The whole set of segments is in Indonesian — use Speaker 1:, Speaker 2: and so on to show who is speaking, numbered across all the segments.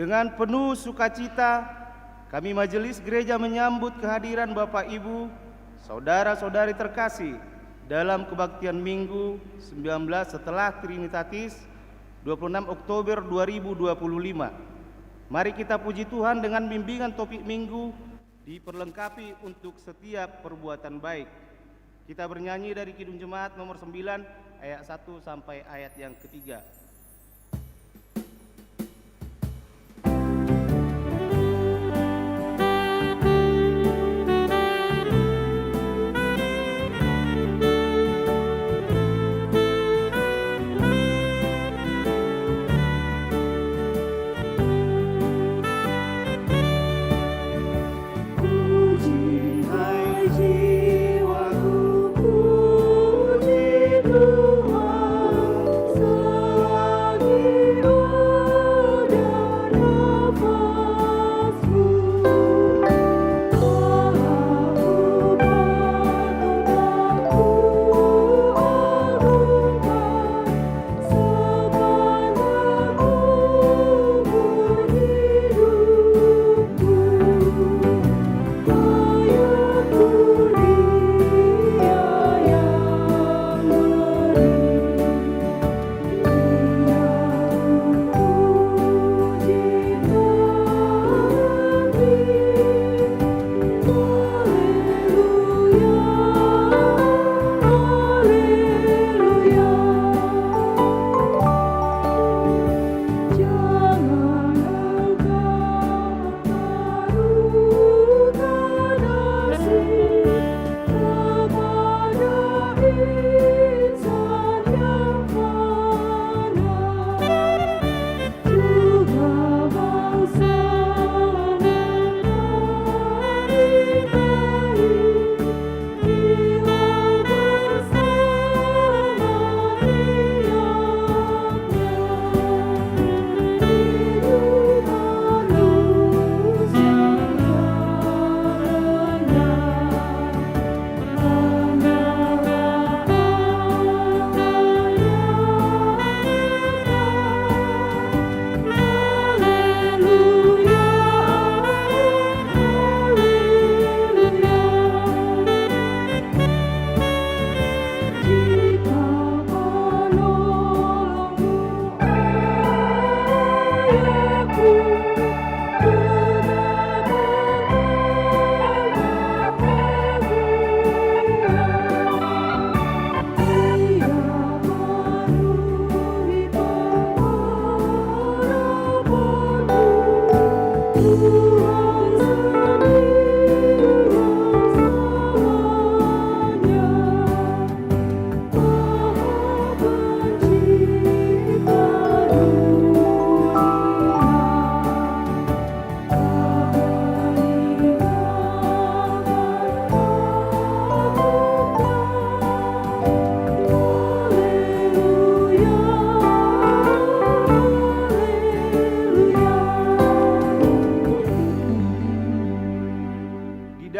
Speaker 1: Dengan penuh sukacita, kami Majelis Gereja menyambut kehadiran Bapak Ibu, saudara-saudari terkasih dalam kebaktian Minggu 19 setelah Trinitatis 26 Oktober 2025. Mari kita puji Tuhan dengan bimbingan topik Minggu diperlengkapi untuk setiap perbuatan baik. Kita bernyanyi dari Kidung Jemaat nomor 9 ayat 1 sampai ayat yang ketiga.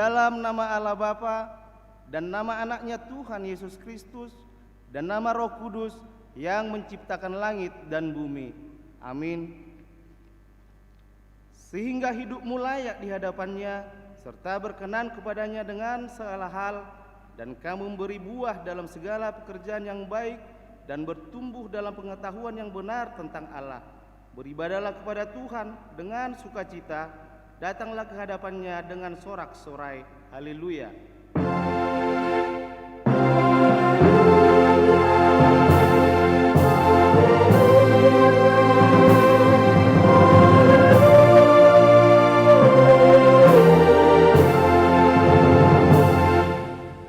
Speaker 1: Dalam nama Allah Bapa dan nama anaknya Tuhan Yesus Kristus dan nama Roh Kudus yang menciptakan langit dan bumi. Amin. Sehingga hidupmu layak di hadapannya serta berkenan kepadanya dengan segala hal, dan kamu memberi buah dalam segala pekerjaan yang baik dan bertumbuh dalam pengetahuan yang benar tentang Allah. Beribadahlah kepada Tuhan dengan sukacita, datanglah ke hadapannya dengan sorak-sorai. Haleluya.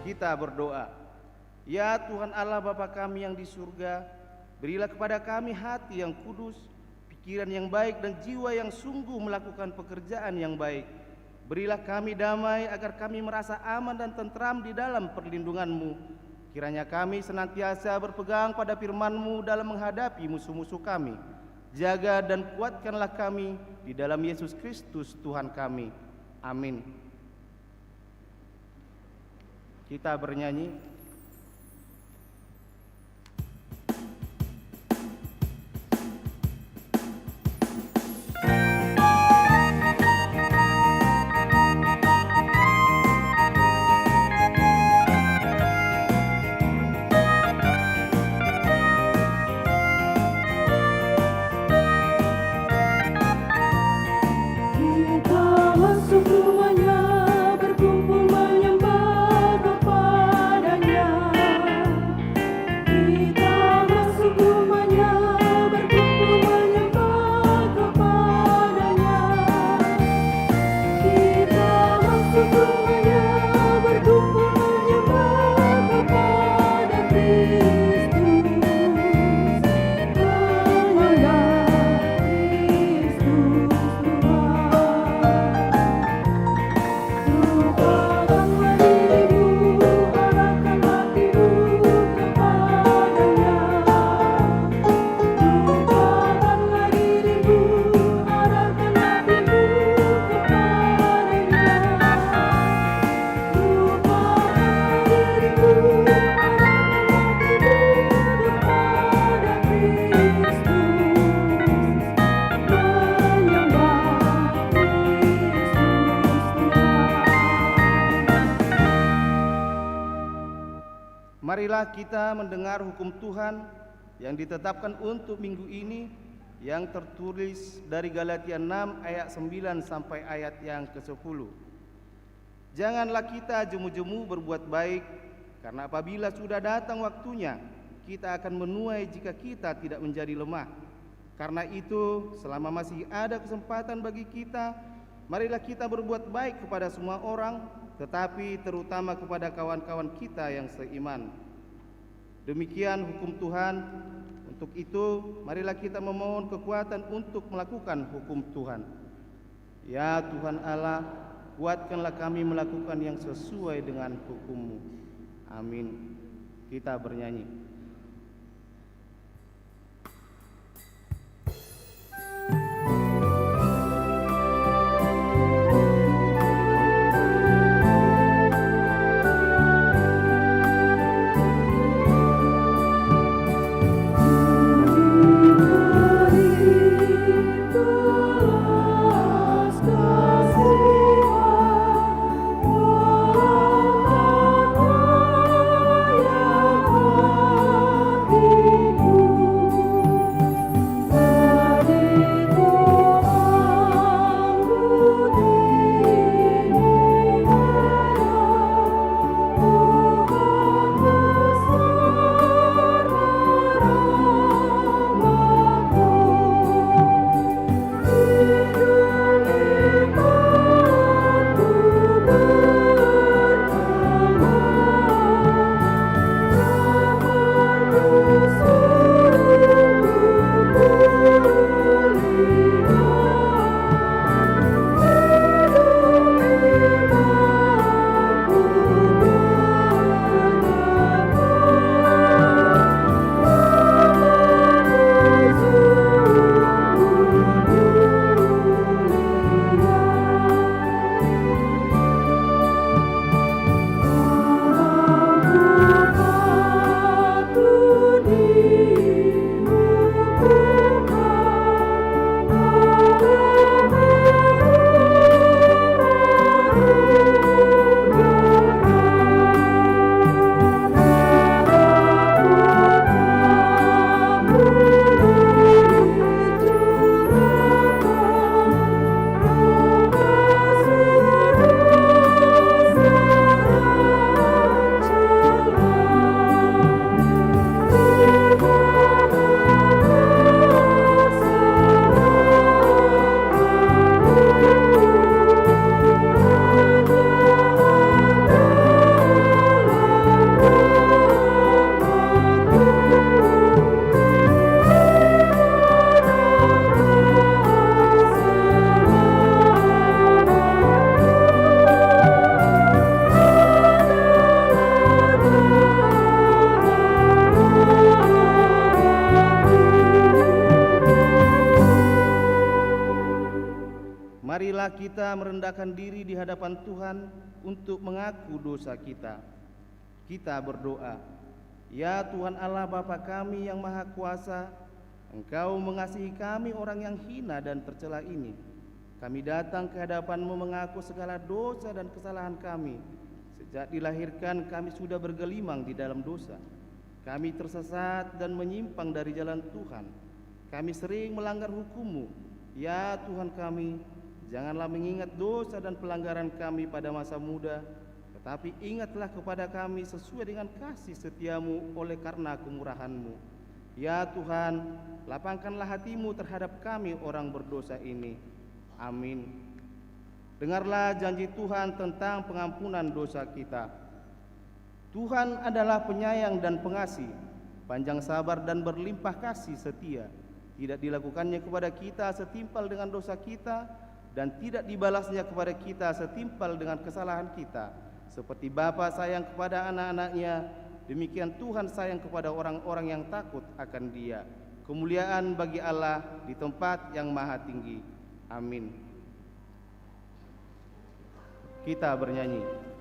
Speaker 1: Kita berdoa. Ya Tuhan Allah Bapa kami yang di surga, berilah kepada kami hati yang kudus, pikiran yang baik dan jiwa yang sungguh melakukan pekerjaan yang baik. Berilah kami damai agar kami merasa aman dan tentram di dalam perlindungan-Mu. Kiranya kami senantiasa berpegang pada firman-Mu dalam menghadapi musuh-musuh kami. Jaga dan kuatkanlah kami di dalam Yesus Kristus Tuhan kami. Amin. Kita bernyanyi. Marilah kita mendengar hukum Tuhan yang ditetapkan untuk minggu ini, yang tertulis dari Galatia 6 ayat 9 sampai ayat yang ke-10. Janganlah kita jemu-jemu berbuat baik, karena apabila sudah datang waktunya, kita akan menuai jika kita tidak menjadi lemah. Karena itu, selama masih ada kesempatan bagi kita, marilah kita berbuat baik kepada semua orang, tetapi terutama kepada kawan-kawan kita yang seiman. Demikian hukum Tuhan. Untuk itu, marilah kita memohon kekuatan untuk melakukan hukum Tuhan. Ya Tuhan Allah, kuatkanlah kami melakukan yang sesuai dengan hukum-Mu. Amin. Kita bernyanyi. Marilah kita merendahkan diri di hadapan Tuhan untuk mengaku dosa kita. Kita berdoa. Ya Tuhan Allah Bapa kami yang Maha Kuasa, Engkau mengasihi kami orang yang hina dan tercela ini. Kami datang ke hadapan-Mu mengaku segala dosa dan kesalahan kami. Sejak dilahirkan kami sudah bergelimang di dalam dosa. Kami tersesat dan menyimpang dari jalan Tuhan. Kami sering melanggar hukum-Mu. Ya Tuhan kami, janganlah mengingat dosa dan pelanggaran kami pada masa muda, tetapi ingatlah kepada kami sesuai dengan kasih setia-Mu oleh karena kemurahan-Mu. Ya Tuhan, lapangkanlah hati-Mu terhadap kami orang berdosa ini. Amin. Dengarlah janji Tuhan tentang pengampunan dosa kita. Tuhan adalah penyayang dan pengasih, panjang sabar dan berlimpah kasih setia. Tidak dilakukannya kepada kita setimpal dengan dosa kita, dan tidak dibalasnya kepada kita setimpal dengan kesalahan kita. Seperti Bapa sayang kepada anak-anaknya, demikian Tuhan sayang kepada orang-orang yang takut akan Dia. Kemuliaan bagi Allah di tempat yang maha tinggi. Amin. Kita bernyanyi.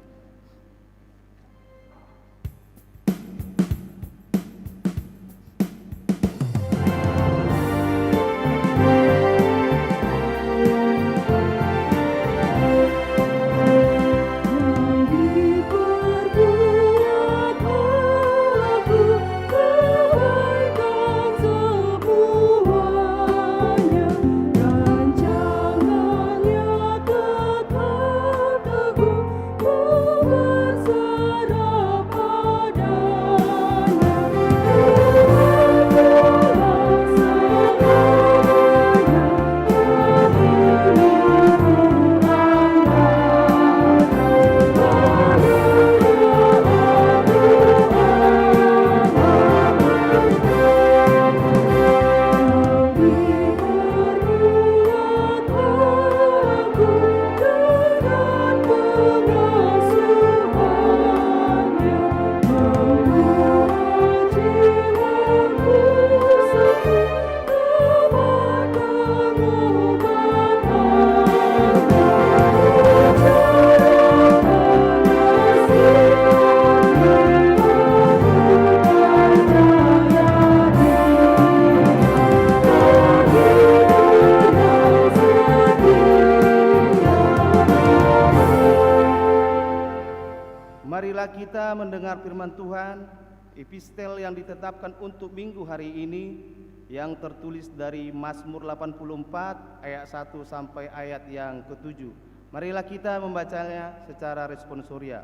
Speaker 1: kita mendengar firman Tuhan, epistel yang ditetapkan untuk minggu hari ini yang tertulis dari Mazmur 84 ayat 1 sampai ayat yang ke-7. Marilah kita membacanya secara responsoria.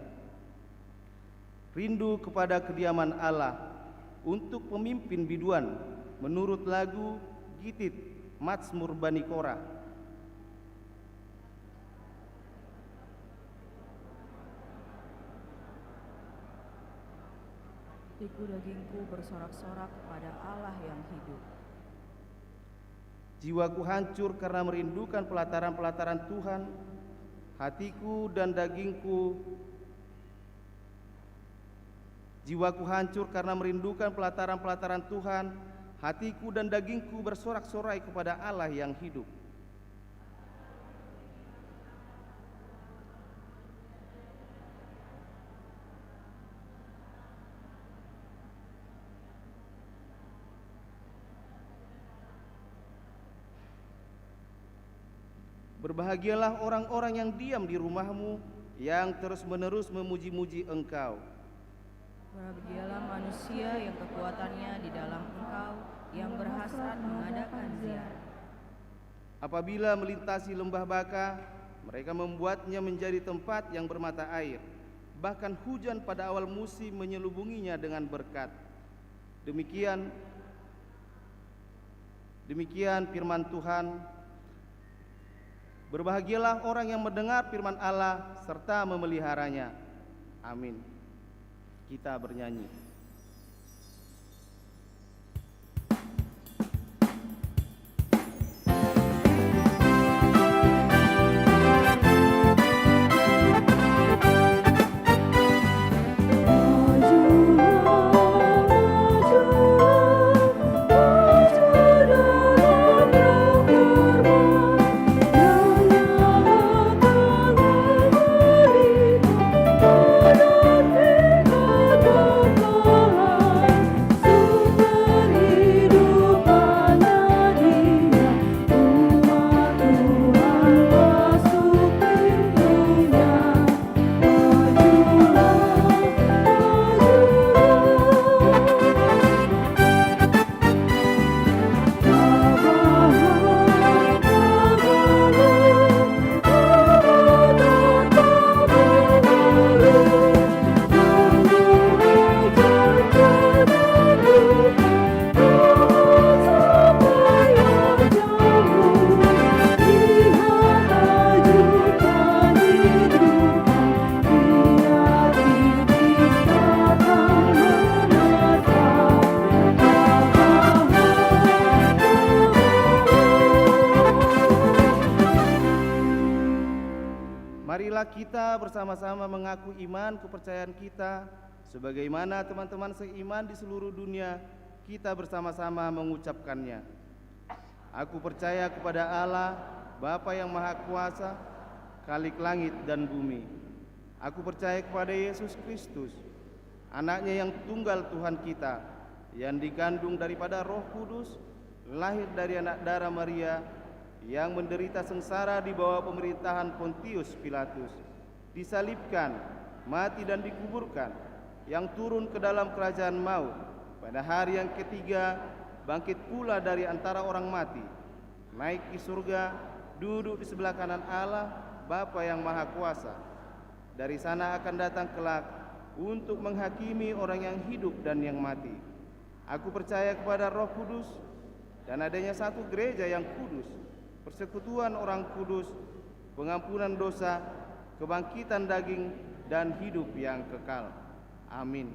Speaker 1: Rindu kepada kediaman Allah untuk pemimpin biduan menurut lagu Gitit Mazmur Bani Korah.
Speaker 2: Hatiku dagingku bersorak-sorak kepada Allah yang hidup.
Speaker 1: Jiwaku hancur karena merindukan pelataran-pelataran Tuhan. Jiwaku hancur karena merindukan pelataran-pelataran Tuhan. Hatiku dan dagingku bersorak-sorai kepada Allah yang hidup. Berbahagialah orang-orang yang diam di rumahmu, yang terus-menerus memuji-muji Engkau.
Speaker 2: Berbahagialah manusia yang kekuatannya di dalam Engkau, yang berhasrat mengadakan ziarah.
Speaker 1: Apabila melintasi lembah Baka, mereka membuatnya menjadi tempat yang bermata air. Bahkan hujan pada awal musim menyelubunginya dengan berkat. Demikian firman Tuhan. Berbahagialah orang yang mendengar firman Allah serta memeliharanya. Amin. Kita bernyanyi. Marilah kita bersama-sama mengaku iman kepercayaan kita, sebagaimana teman-teman seiman di seluruh dunia, kita bersama-sama mengucapkannya. Aku percaya kepada Allah, Bapa yang Maha Kuasa, Khalik langit dan bumi. Aku percaya kepada Yesus Kristus, Anaknya yang tunggal Tuhan kita, yang dikandung daripada Roh Kudus, lahir dari anak darah Maria, yang menderita sengsara di bawah pemerintahan Pontius Pilatus, disalibkan, mati dan dikuburkan, yang turun ke dalam kerajaan maut, pada hari yang ketiga bangkit pula dari antara orang mati, naik ke surga, duduk di sebelah kanan Allah, Bapa yang Maha Kuasa. Dari sana akan datang kelak untuk menghakimi orang yang hidup dan yang mati. Aku percaya kepada Roh Kudus dan adanya satu gereja yang kudus, persekutuan orang kudus, pengampunan dosa, kebangkitan daging, dan hidup yang kekal. Amin.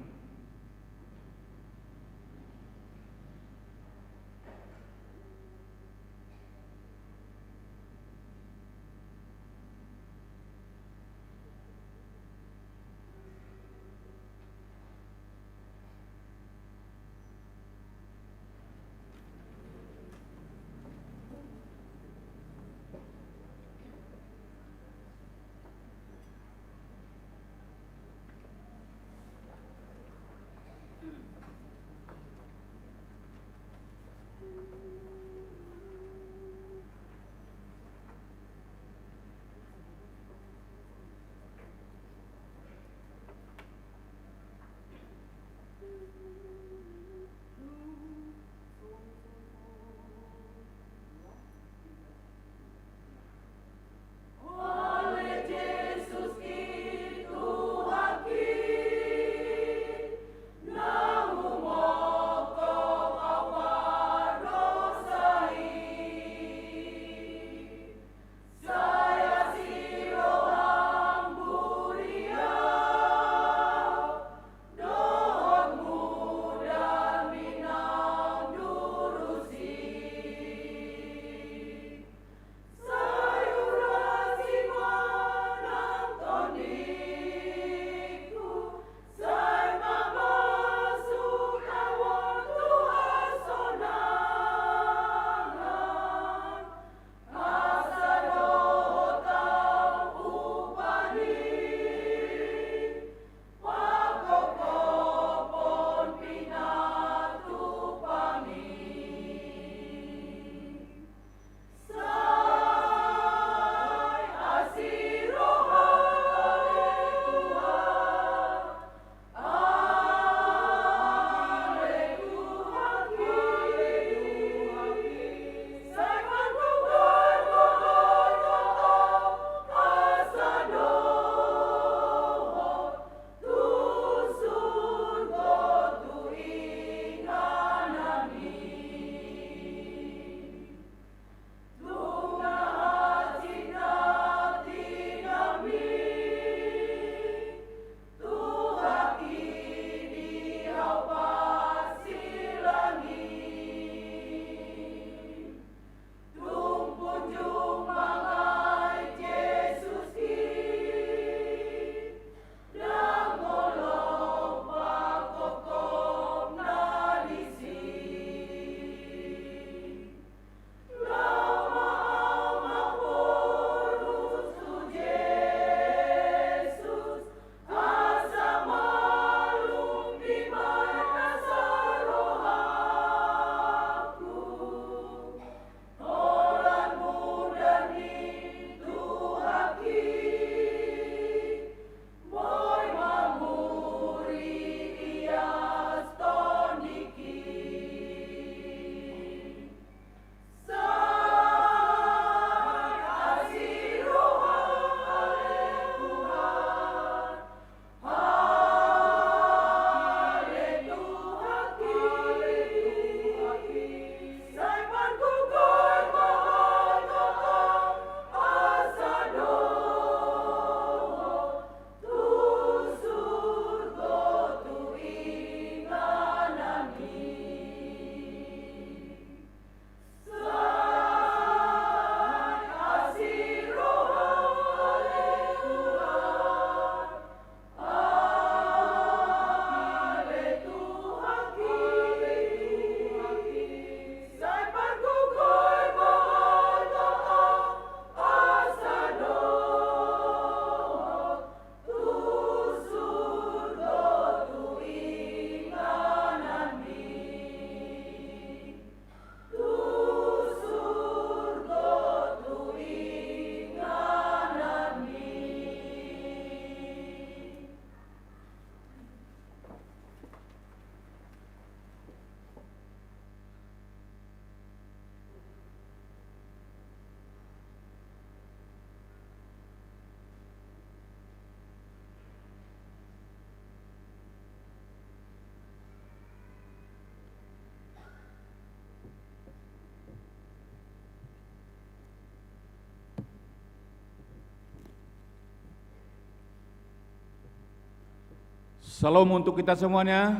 Speaker 3: Salam untuk kita semuanya.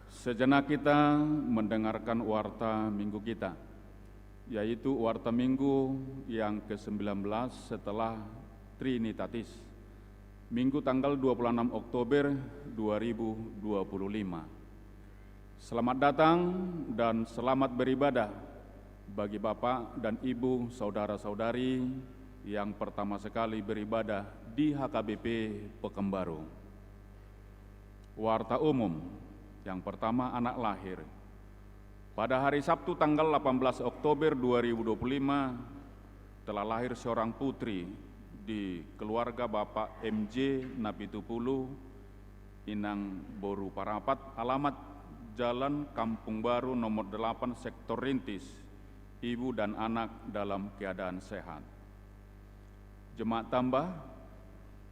Speaker 3: Sejenak kita mendengarkan warta minggu kita, yaitu warta minggu yang ke-19 setelah Trinitatis, Minggu tanggal 26 Oktober 2025. Selamat datang dan selamat beribadah bagi Bapak dan Ibu, saudara-saudari yang pertama sekali beribadah di HKBP Pekanbaru. Warta umum yang pertama, anak lahir. Pada hari Sabtu tanggal 18 Oktober 2025 telah lahir seorang putri di keluarga Bapak MJ Napitupulu, Inang Boru Parapat, alamat Jalan Kampung Baru nomor 8 Sektor Rintis, ibu dan anak dalam keadaan sehat. Jemaat tambah,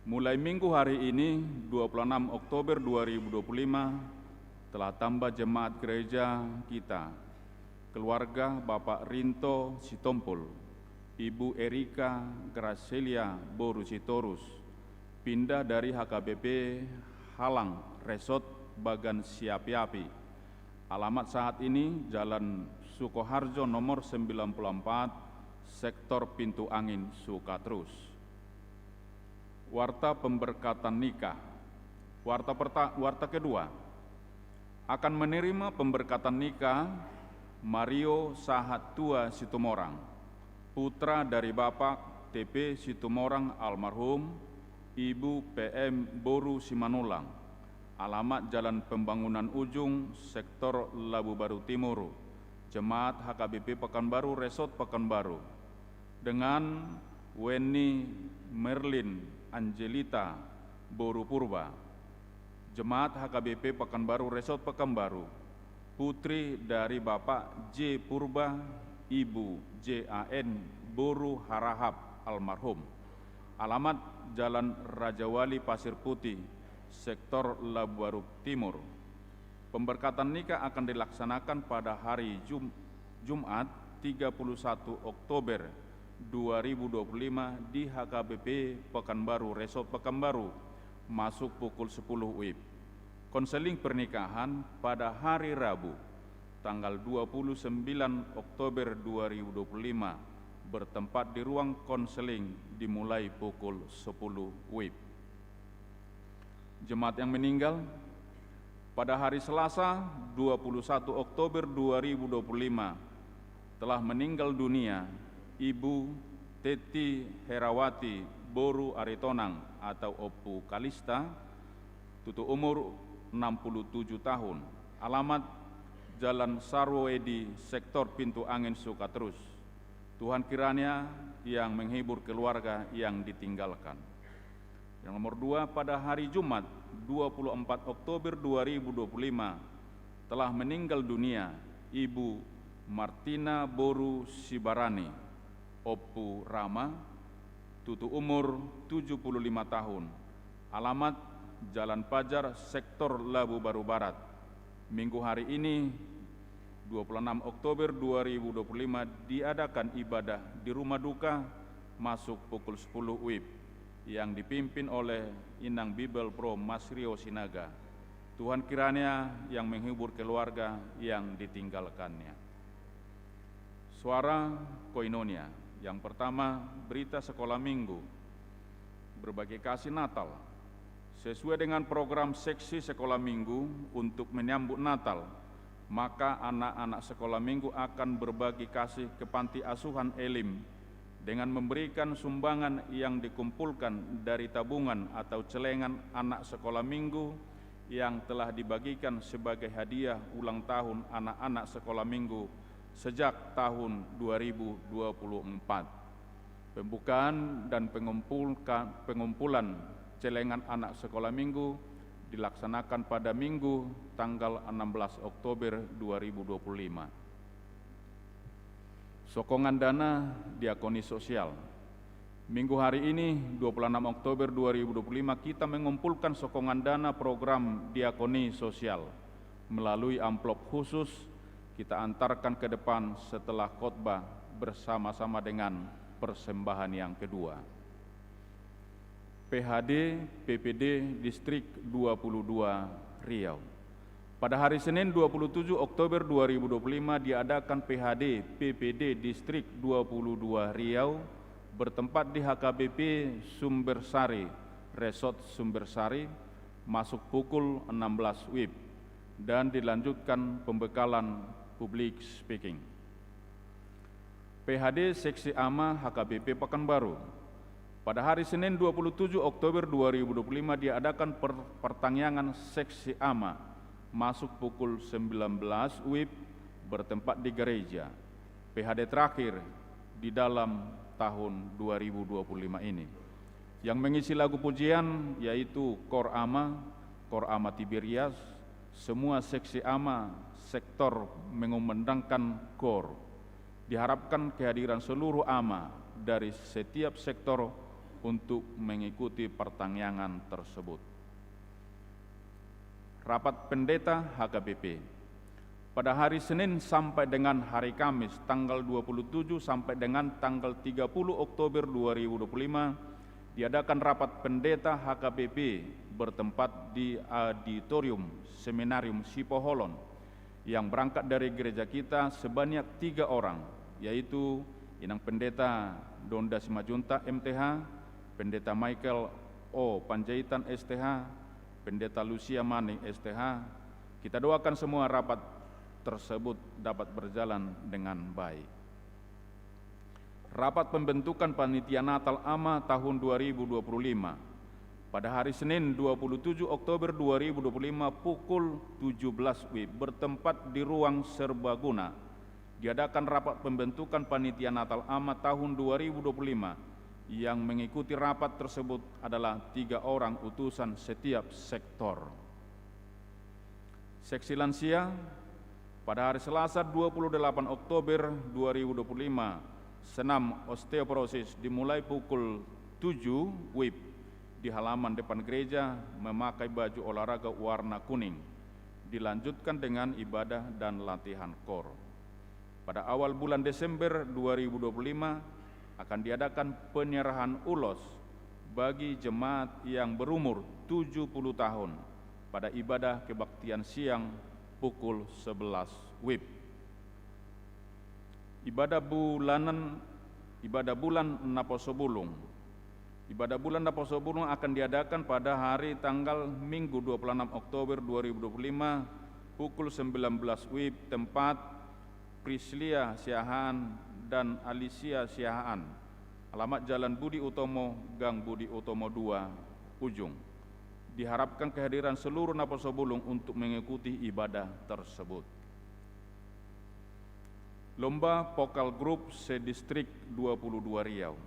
Speaker 3: mulai minggu hari ini 26 Oktober 2025 telah tambah jemaat gereja kita, keluarga Bapak Rinto Sitompul, Ibu Erika Gracelia Boru Sitorus, pindah dari HKBP Halang Resort Bagan Siapi-Api. Alamat saat ini Jalan Sukoharjo nomor 94, Sektor Pintu Angin, Sukatrus. Warta pemberkatan nikah. Warta kedua, akan menerima pemberkatan nikah Mario Sahatua Situmorang, putra dari Bapak TP Situmorang almarhum, Ibu PM Boru Simanulang, alamat Jalan Pembangunan Ujung, Sektor Labu Baru Timur, Jemaat HKBP Pekanbaru Resort Pekanbaru, dengan Weni Merlin Angelita Boru Purba, Jemaat HKBP Pekanbaru Resort Pekanbaru, putri dari Bapak J. Purba, Ibu JAN Boru Harahap almarhum, alamat Jalan Raja Wali Pasir Putih, Sektor Labu Baru Timur. Pemberkatan nikah akan dilaksanakan pada hari Jumat 31 Oktober 2025 di HKBP Pekanbaru Resort Pekanbaru, masuk pukul 10 WIB. Konseling pernikahan pada hari Rabu tanggal 29 Oktober 2025 bertempat di ruang konseling dimulai pukul 10 WIB. Jemaat yang meninggal pada hari Selasa 21 Oktober 2025 telah meninggal dunia Ibu Teti Herawati Boru Aritonang atau Opu Kalista, tutu umur 67 tahun, alamat Jalan Sarwoedi, Sektor Pintu Angin, Sukatrus. Tuhan kiranya yang menghibur keluarga yang ditinggalkan. Yang nomor 2, pada hari Jumat 24 Oktober 2025 telah meninggal dunia Ibu Martina Boru Sibarani, Opu Rama, tutu umur 75 tahun, alamat Jalan Pajar, Sektor Labu Baru Barat. Minggu hari ini 26 Oktober 2025 diadakan ibadah di rumah duka masuk pukul 10 WIB yang dipimpin oleh Inang Bibel Pro Masrio Sinaga. Tuhan kiranya yang menghibur keluarga yang ditinggalkannya. Suara Koinonia. Yang pertama, berita sekolah minggu, berbagi kasih Natal. Sesuai dengan program seksi sekolah minggu untuk menyambut Natal, maka anak-anak sekolah minggu akan berbagi kasih ke panti asuhan Elim dengan memberikan sumbangan yang dikumpulkan dari tabungan atau celengan anak sekolah minggu yang telah dibagikan sebagai hadiah ulang tahun anak-anak sekolah minggu sejak tahun 2024. Pembukaan dan pengumpulan celengan anak sekolah minggu dilaksanakan pada Minggu tanggal 16 Oktober 2025. Sokongan dana diakoni sosial. Minggu hari ini 26 Oktober 2025 kita mengumpulkan sokongan dana program diakoni sosial melalui amplop khusus kita antarkan ke depan setelah khotbah bersama-sama dengan persembahan yang kedua. PHD PPD Distrik 22 Riau. Pada hari Senin 27 Oktober 2025 diadakan PHD PPD Distrik 22 Riau bertempat di HKBP Sumbersari, Resort Sumbersari, masuk pukul 16 WIB dan dilanjutkan pembekalan public speaking. PHD Seksi AMA HKBP Pekanbaru. Pada hari Senin 27 Oktober 2025 diadakan pertanyaan Seksi AMA masuk pukul 19 WIB bertempat di gereja. PHD terakhir di dalam tahun 2025 ini. Yang mengisi lagu pujian yaitu Kor AMA Tiberias, semua seksi AMA sektor mengumandangkan kor. Diharapkan kehadiran seluruh AMA dari setiap sektor untuk mengikuti pertanyaan tersebut. Rapat Pendeta HKBP. Pada hari Senin sampai dengan hari Kamis tanggal 27 sampai dengan tanggal 30 Oktober 2025 diadakan rapat pendeta HKBP bertempat di Auditorium Seminarium Sipoholon yang berangkat dari gereja kita sebanyak 3 orang, yaitu Inang Pendeta Donda Simajunta MTH, Pendeta Michael O. Panjaitan STH, Pendeta Lucia Maning STH. Kita doakan semua rapat tersebut dapat berjalan dengan baik. Rapat pembentukan Panitia Natal AMA tahun 2025. Pada hari Senin 27 Oktober 2025 pukul 17 WIB bertempat di ruang serbaguna. Diadakan rapat pembentukan Panitia Natal AMA tahun 2025. Yang mengikuti rapat tersebut adalah 3 orang utusan setiap sektor. Seksi lansia. Pada hari Selasa 28 Oktober 2025, senam osteoporosis dimulai pukul 7 WIB di halaman depan gereja memakai baju olahraga warna kuning. Dilanjutkan dengan ibadah dan latihan kor. Pada awal bulan Desember 2025 akan diadakan penyerahan ulos bagi jemaat yang berumur 70 tahun pada ibadah kebaktian siang pukul 11 WIB. Ibadah bulan Naposobulung. Ibadah bulan Naposobulung akan diadakan pada hari tanggal Minggu 26 Oktober 2025 pukul 19 WIB tempat Prislia Siahaan dan Alicia Siahaan. Alamat Jalan Budi Utomo, Gang Budi Utomo 2, Ujung. Diharapkan kehadiran seluruh Naposobulung untuk mengikuti ibadah tersebut. Lomba Vokal Group Se-Distrik 22 Riau.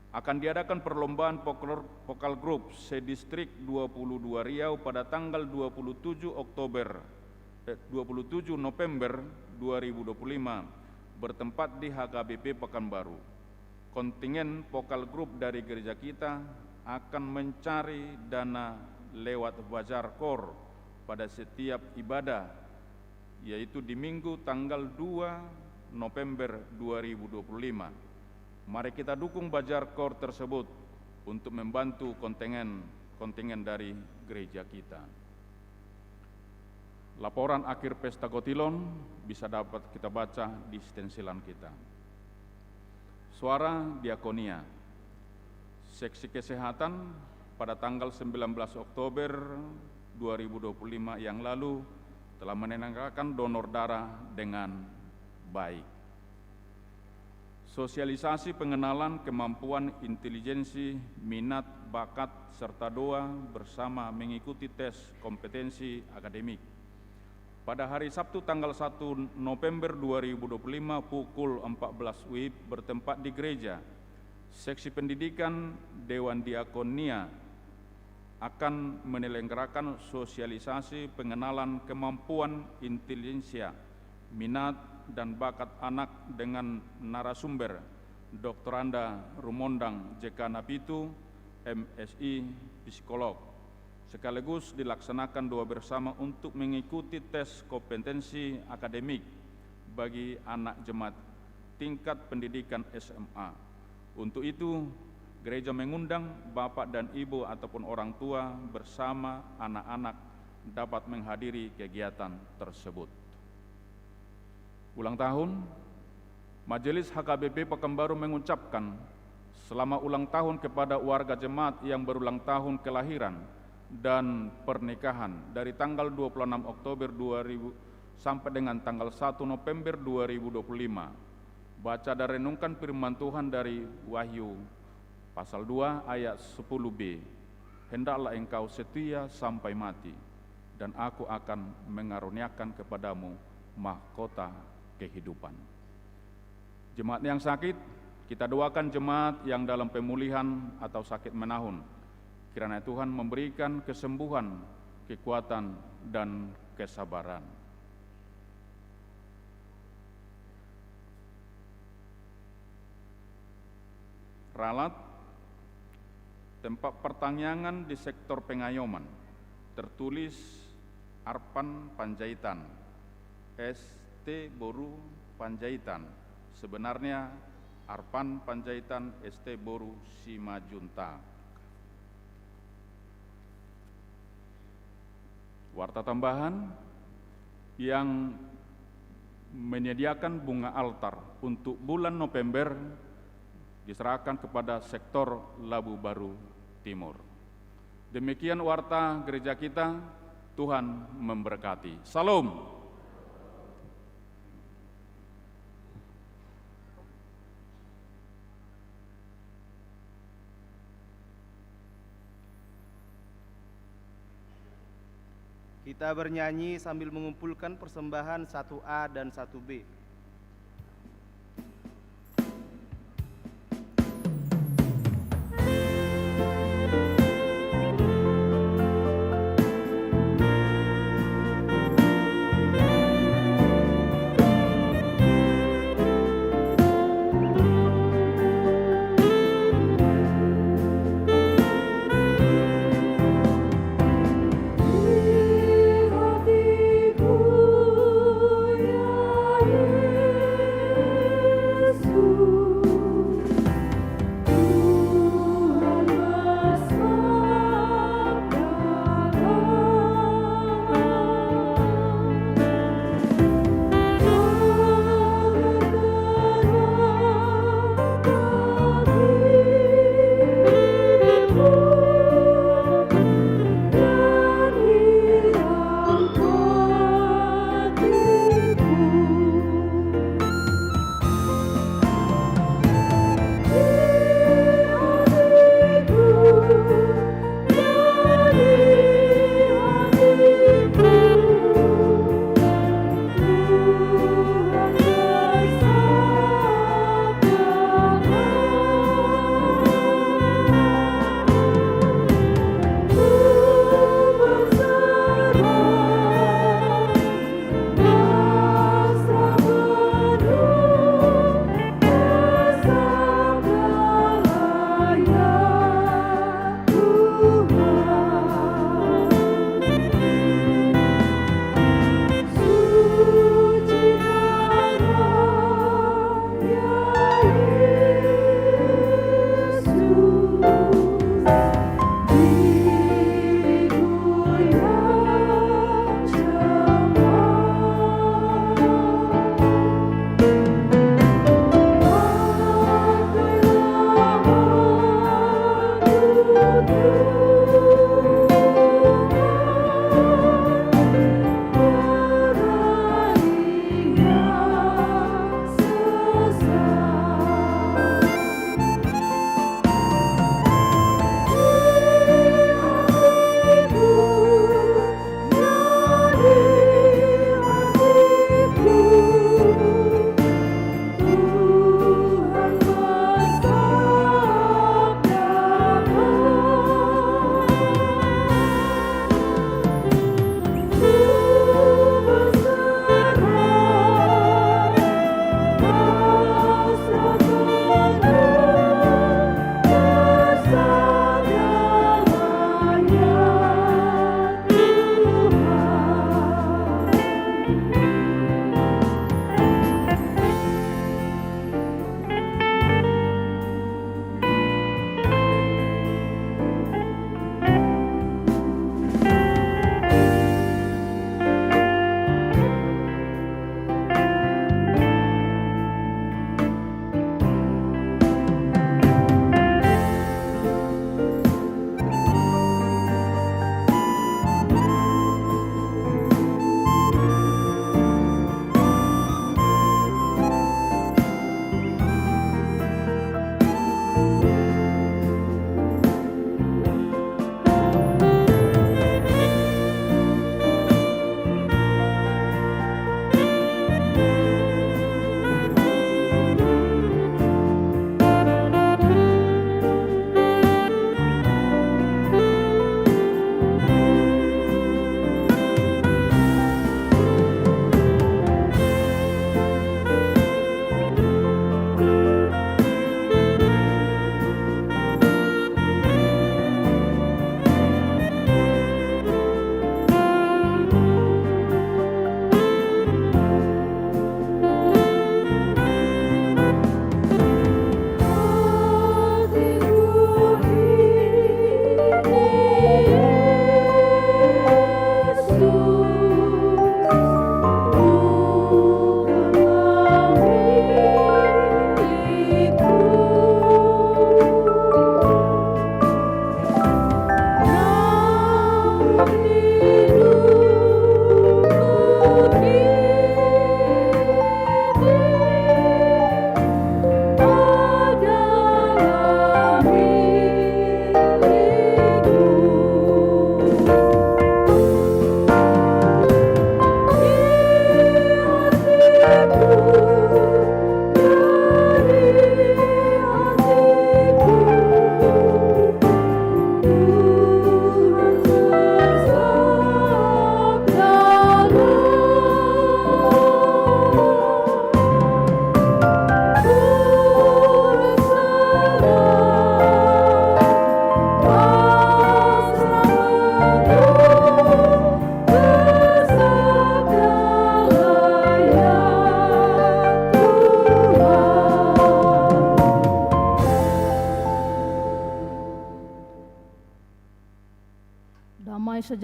Speaker 3: Akan diadakan perlombaan Vokal Group Se-Distrik 22 Riau pada tanggal 27 November 2025 bertempat di HKBP Pekanbaru. Kontingen Vokal Group dari gereja kita akan mencari dana lewat bazar kor pada setiap ibadah, yaitu di Minggu tanggal 2 November 2025. Mari kita dukung bazar kor tersebut untuk membantu kontingen dari gereja kita. Laporan akhir Pesta Kotilon bisa dapat kita baca di stensilan kita. Suara Diakonia. Seksi Kesehatan pada tanggal 19 Oktober 2025 yang lalu telah menenangkan donor darah dengan baik. Sosialisasi pengenalan kemampuan intelijensi, minat, bakat, serta doa bersama mengikuti tes kompetensi akademik. Pada hari Sabtu tanggal 1 November 2025 pukul 14 WIB bertempat di gereja, Seksi Pendidikan Dewan Diakonia akan menyelenggarakan sosialisasi pengenalan kemampuan intelijensia, minat, dan bakat anak dengan narasumber Dr. Anda Rumondang JK Napitu, MSI Psikolog. Sekaligus dilaksanakan doa bersama untuk mengikuti tes kompetensi akademik bagi anak jemaat tingkat pendidikan SMA. Untuk itu, Gereja mengundang bapak dan ibu ataupun orang tua bersama anak-anak dapat menghadiri kegiatan tersebut. Ulang tahun, Majelis HKBP Pekanbaru mengucapkan selamat ulang tahun kepada warga jemaat yang berulang tahun kelahiran dan pernikahan dari tanggal 26 Oktober 2000 sampai dengan tanggal 1 November 2025. Baca dan renungkan firman Tuhan dari Wahyu pasal 2 ayat 10b. Hendaklah engkau setia sampai mati, dan aku akan mengaruniakan kepadamu mahkota kehidupan. Jemaat yang sakit, kita doakan jemaat yang dalam pemulihan atau sakit menahun. Kiranya Tuhan memberikan kesembuhan, kekuatan, dan kesabaran. Ralat tempat pertanian di sektor Pengayoman, tertulis Arpan Panjaitan, ST Boru Panjaitan, sebenarnya Arpan Panjaitan ST Boru Simajunta. Warta tambahan yang menyediakan bunga altar untuk bulan November diserahkan kepada sektor Labu Baru Timur. Demikian warta gereja kita, Tuhan memberkati. Salam.
Speaker 1: Kita bernyanyi sambil mengumpulkan persembahan 1A dan 1B.
Speaker 4: Hatiku ya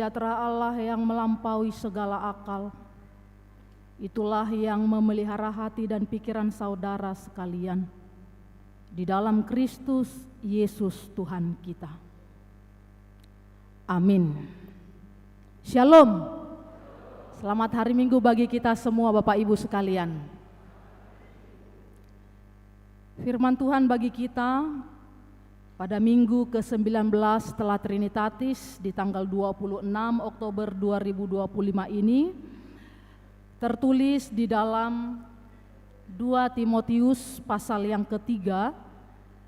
Speaker 4: sejahtera Allah yang melampaui segala akal, itulah yang memelihara hati dan pikiran saudara sekalian di dalam Kristus Yesus Tuhan kita. Amin. Shalom. Selamat hari Minggu bagi kita semua Bapak Ibu sekalian. Firman Tuhan bagi kita pada minggu ke-19 setelah Trinitatis di tanggal 26 Oktober 2025 ini tertulis di dalam 2 Timotius pasal yang ketiga,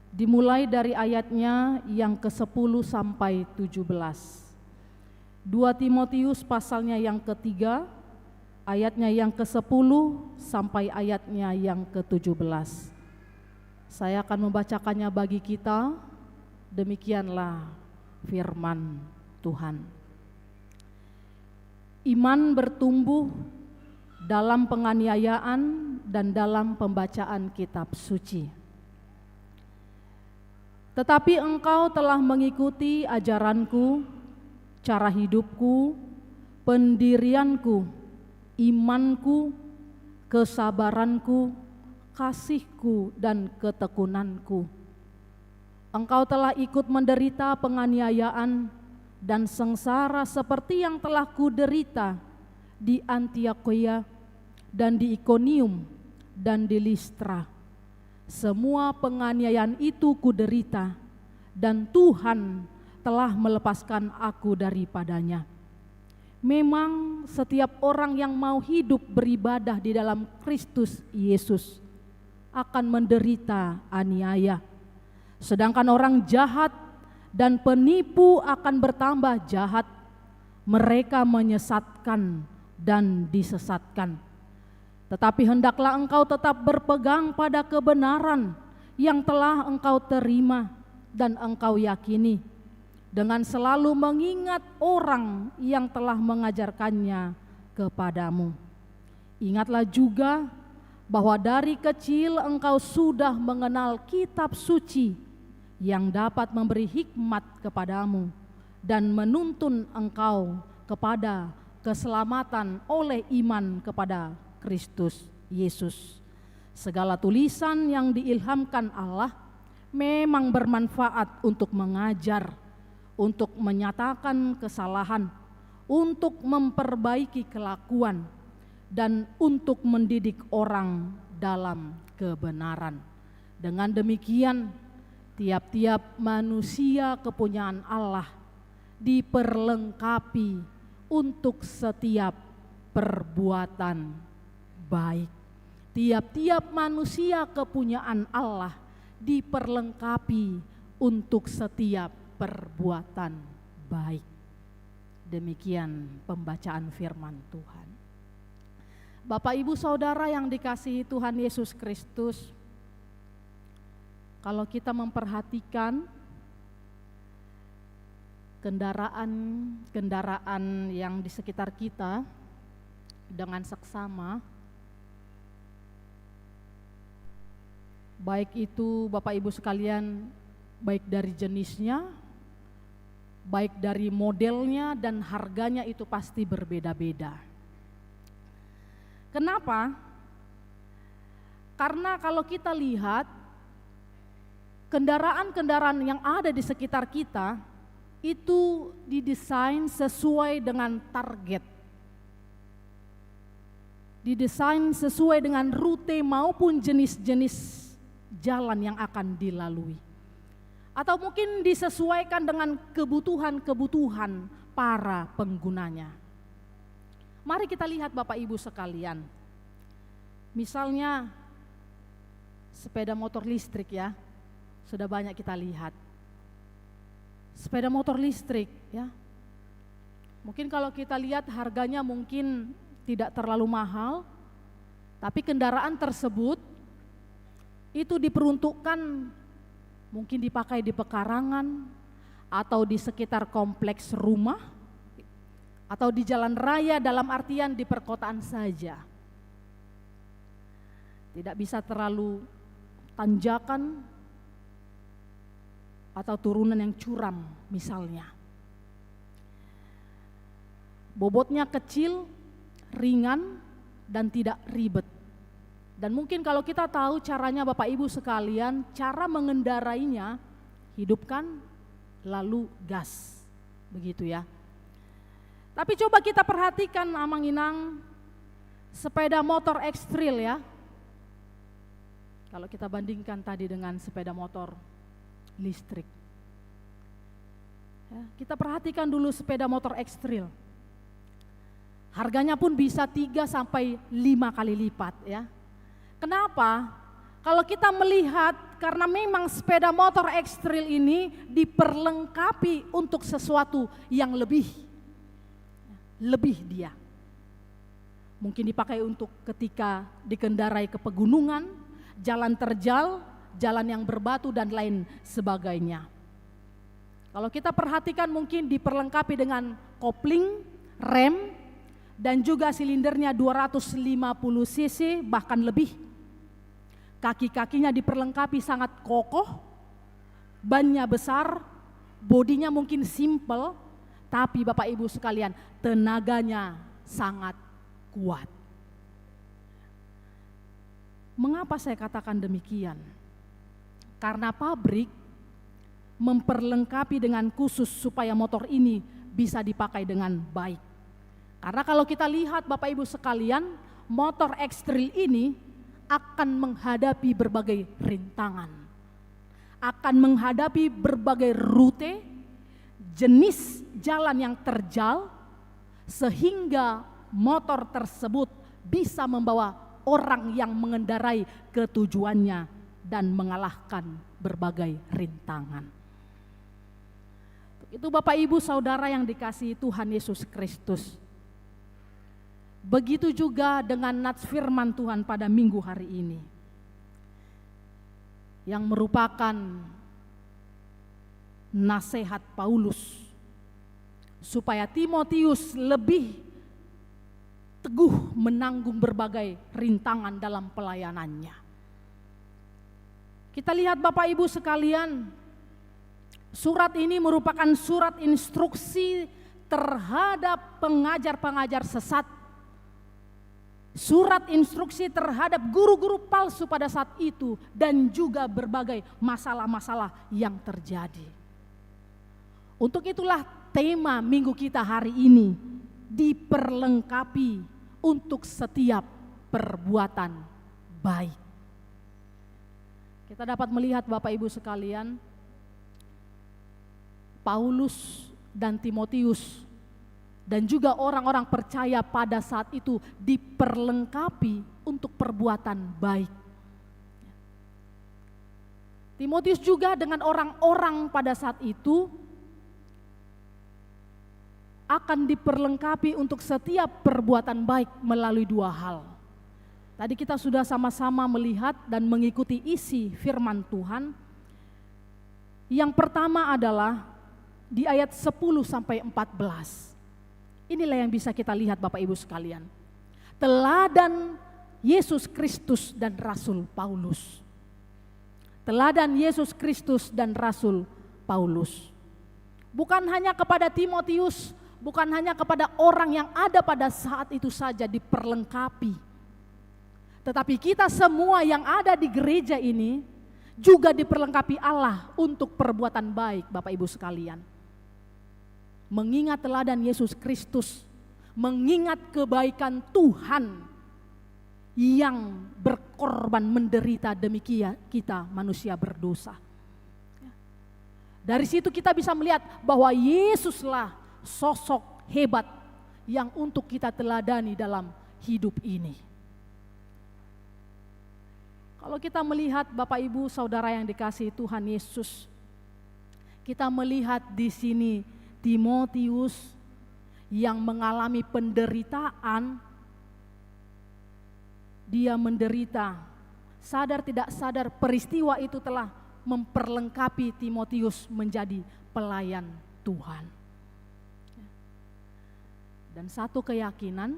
Speaker 4: dimulai dari ayatnya yang ke-10 sampai 17. 2 Timotius pasalnya yang ketiga, ayatnya yang ke-10 sampai ayatnya yang ke-17. Saya akan membacakannya bagi kita. Demikianlah firman Tuhan. Iman bertumbuh dalam penganiayaan dan dalam pembacaan kitab suci. Tetapi engkau telah mengikuti ajaranku, cara hidupku, pendirianku, imanku, kesabaranku, kasihku, dan ketekunanku. Engkau telah ikut menderita penganiayaan dan sengsara seperti yang telah kuderita di Antiokhia dan di Ikonium dan di Listra. Semua penganiayaan itu kuderita dan Tuhan telah melepaskan aku daripadanya. Memang setiap orang yang mau hidup beribadah di dalam Kristus Yesus akan menderita aniaya. Sedangkan orang jahat dan penipu akan bertambah jahat. Mereka menyesatkan dan disesatkan. Tetapi hendaklah engkau tetap berpegang pada kebenaran yang telah engkau terima dan engkau yakini, dengan selalu mengingat orang yang telah mengajarkannya kepadamu. Ingatlah juga bahwa dari kecil engkau sudah mengenal kitab suci yang dapat memberi hikmat kepadamu dan menuntun engkau kepada keselamatan oleh iman kepada Kristus Yesus. Segala tulisan yang diilhamkan Allah memang bermanfaat untuk mengajar, untuk menyatakan kesalahan, untuk memperbaiki kelakuan, dan untuk mendidik orang dalam kebenaran. Dengan demikian, tiap-tiap manusia kepunyaan Allah diperlengkapi untuk setiap perbuatan baik. Tiap-tiap manusia kepunyaan Allah diperlengkapi untuk setiap perbuatan baik. Demikian pembacaan firman Tuhan. Bapak Ibu Saudara yang dikasihi Tuhan Yesus Kristus, kalau kita memperhatikan kendaraan yang di sekitar kita dengan seksama, baik itu Bapak Ibu sekalian, baik dari jenisnya, baik dari modelnya dan harganya itu pasti berbeda-beda. Kenapa? Karena kalau kita lihat kendaraan-kendaraan yang ada di sekitar kita itu didesain sesuai dengan target, didesain sesuai dengan rute maupun jenis-jenis jalan yang akan dilalui, atau mungkin disesuaikan dengan kebutuhan-kebutuhan para penggunanya. Mari kita lihat Bapak Ibu sekalian, misalnya sepeda motor listrik ya, sudah banyak kita lihat. Sepeda motor listrik ya. Mungkin kalau kita lihat harganya mungkin tidak terlalu mahal, tapi kendaraan tersebut itu diperuntukkan mungkin dipakai di pekarangan atau di sekitar kompleks rumah atau di jalan raya, dalam artian di perkotaan saja. Tidak bisa terlalu tanjakan atau turunan yang curam misalnya. Bobotnya kecil, ringan, dan tidak ribet. Dan mungkin kalau kita tahu caranya Bapak Ibu sekalian, cara mengendarainya, hidupkan lalu gas. Begitu ya. Tapi coba kita perhatikan Amang Inang, sepeda motor ekstril ya. Kalau kita bandingkan tadi dengan sepeda motor listrik. Ya, kita perhatikan dulu sepeda motor ekstril. Harganya pun bisa 3 sampai 5 kali lipat ya. Kenapa? Kalau kita melihat karena memang sepeda motor ekstril ini diperlengkapi untuk sesuatu yang lebih dia. Mungkin dipakai untuk ketika dikendarai ke pegunungan, jalan terjal, jalan yang berbatu dan lain sebagainya. Kalau kita perhatikan mungkin diperlengkapi dengan kopling, rem, dan juga silindernya 250 cc bahkan lebih. Kaki-kakinya diperlengkapi sangat kokoh, bannya besar, bodinya mungkin simple, tapi Bapak Ibu sekalian tenaganya sangat kuat. Mengapa saya katakan demikian? Karena pabrik memperlengkapi dengan khusus supaya motor ini bisa dipakai dengan baik. Karena kalau kita lihat Bapak Ibu sekalian, motor ekstril ini akan menghadapi berbagai rintangan, akan menghadapi berbagai rute, jenis jalan yang terjal, sehingga motor tersebut bisa membawa orang yang mengendarai ke tujuannya dan mengalahkan berbagai rintangan. Itu Bapak Ibu Saudara yang dikasihi Tuhan Yesus Kristus. Begitu juga dengan nats firman Tuhan pada minggu hari ini, yang merupakan nasihat Paulus supaya Timotius lebih teguh menanggung berbagai rintangan dalam pelayanannya. Kita lihat Bapak Ibu sekalian, surat ini merupakan surat instruksi terhadap pengajar-pengajar sesat. Surat instruksi terhadap guru-guru palsu pada saat itu dan juga berbagai masalah-masalah yang terjadi. Untuk itulah tema minggu kita hari ini, diperlengkapi untuk setiap perbuatan baik. Kita dapat melihat Bapak Ibu sekalian, Paulus dan Timotius dan juga orang-orang percaya pada saat itu diperlengkapi untuk perbuatan baik. Timotius juga dengan orang-orang pada saat itu akan diperlengkapi untuk setiap perbuatan baik melalui 2 hal. Tadi kita sudah sama-sama melihat dan mengikuti isi firman Tuhan. Yang pertama adalah di ayat 10 sampai 14. Inilah yang bisa kita lihat Bapak Ibu sekalian. Teladan Yesus Kristus dan Rasul Paulus. Teladan Yesus Kristus dan Rasul Paulus. Bukan hanya kepada Timotius, bukan hanya kepada orang yang ada pada saat itu saja diperlengkapi. Tetapi kita semua yang ada di gereja ini juga diperlengkapi Allah untuk perbuatan baik Bapak Ibu sekalian. Mengingat teladan Yesus Kristus, mengingat kebaikan Tuhan yang berkorban menderita demi kita manusia berdosa. Dari situ kita bisa melihat bahwa Yesuslah sosok hebat yang untuk kita teladani dalam hidup ini. Kalau kita melihat Bapak Ibu Saudara yang dikasihi Tuhan Yesus, kita melihat di sini Timotius yang mengalami penderitaan, dia menderita, sadar tidak sadar peristiwa itu telah memperlengkapi Timotius menjadi pelayan Tuhan. Dan satu keyakinan,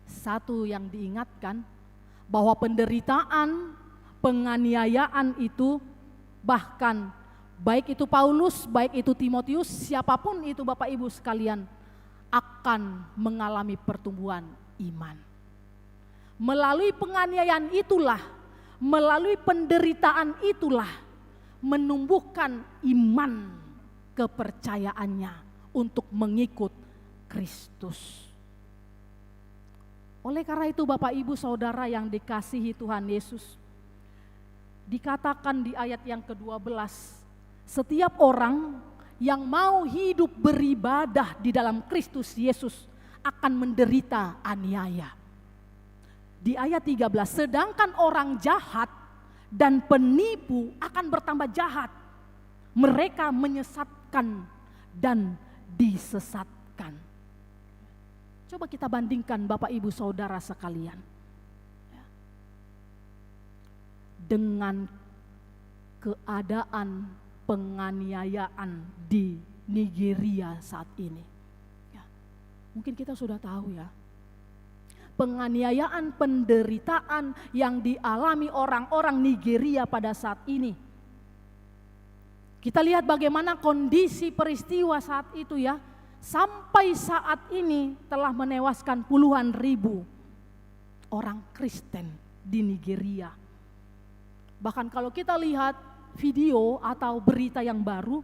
Speaker 4: satu yang diingatkan, bahwa penderitaan, penganiayaan itu bahkan baik itu Paulus, baik itu Timotius, siapapun itu Bapak Ibu sekalian, akan mengalami pertumbuhan iman. Melalui penganiayaan itulah, melalui penderitaan itulah menumbuhkan iman kepercayaannya untuk mengikut Kristus. Oleh karena itu Bapak Ibu Saudara yang dikasihi Tuhan Yesus, dikatakan di ayat yang ke-12, setiap orang yang mau hidup beribadah di dalam Kristus Yesus akan menderita aniaya. Di ayat 13, sedangkan orang jahat dan penipu akan bertambah jahat. Mereka menyesatkan dan disesatkan. Coba kita bandingkan Bapak Ibu Saudara sekalian. Dengan keadaan penganiayaan di Nigeria saat ini. Ya, mungkin kita sudah tahu ya. Penganiayaan, penderitaan yang dialami orang-orang Nigeria pada saat ini. Kita lihat bagaimana kondisi peristiwa saat itu ya. Sampai saat ini telah menewaskan puluhan ribu orang Kristen di Nigeria. Bahkan kalau kita lihat video atau berita yang baru,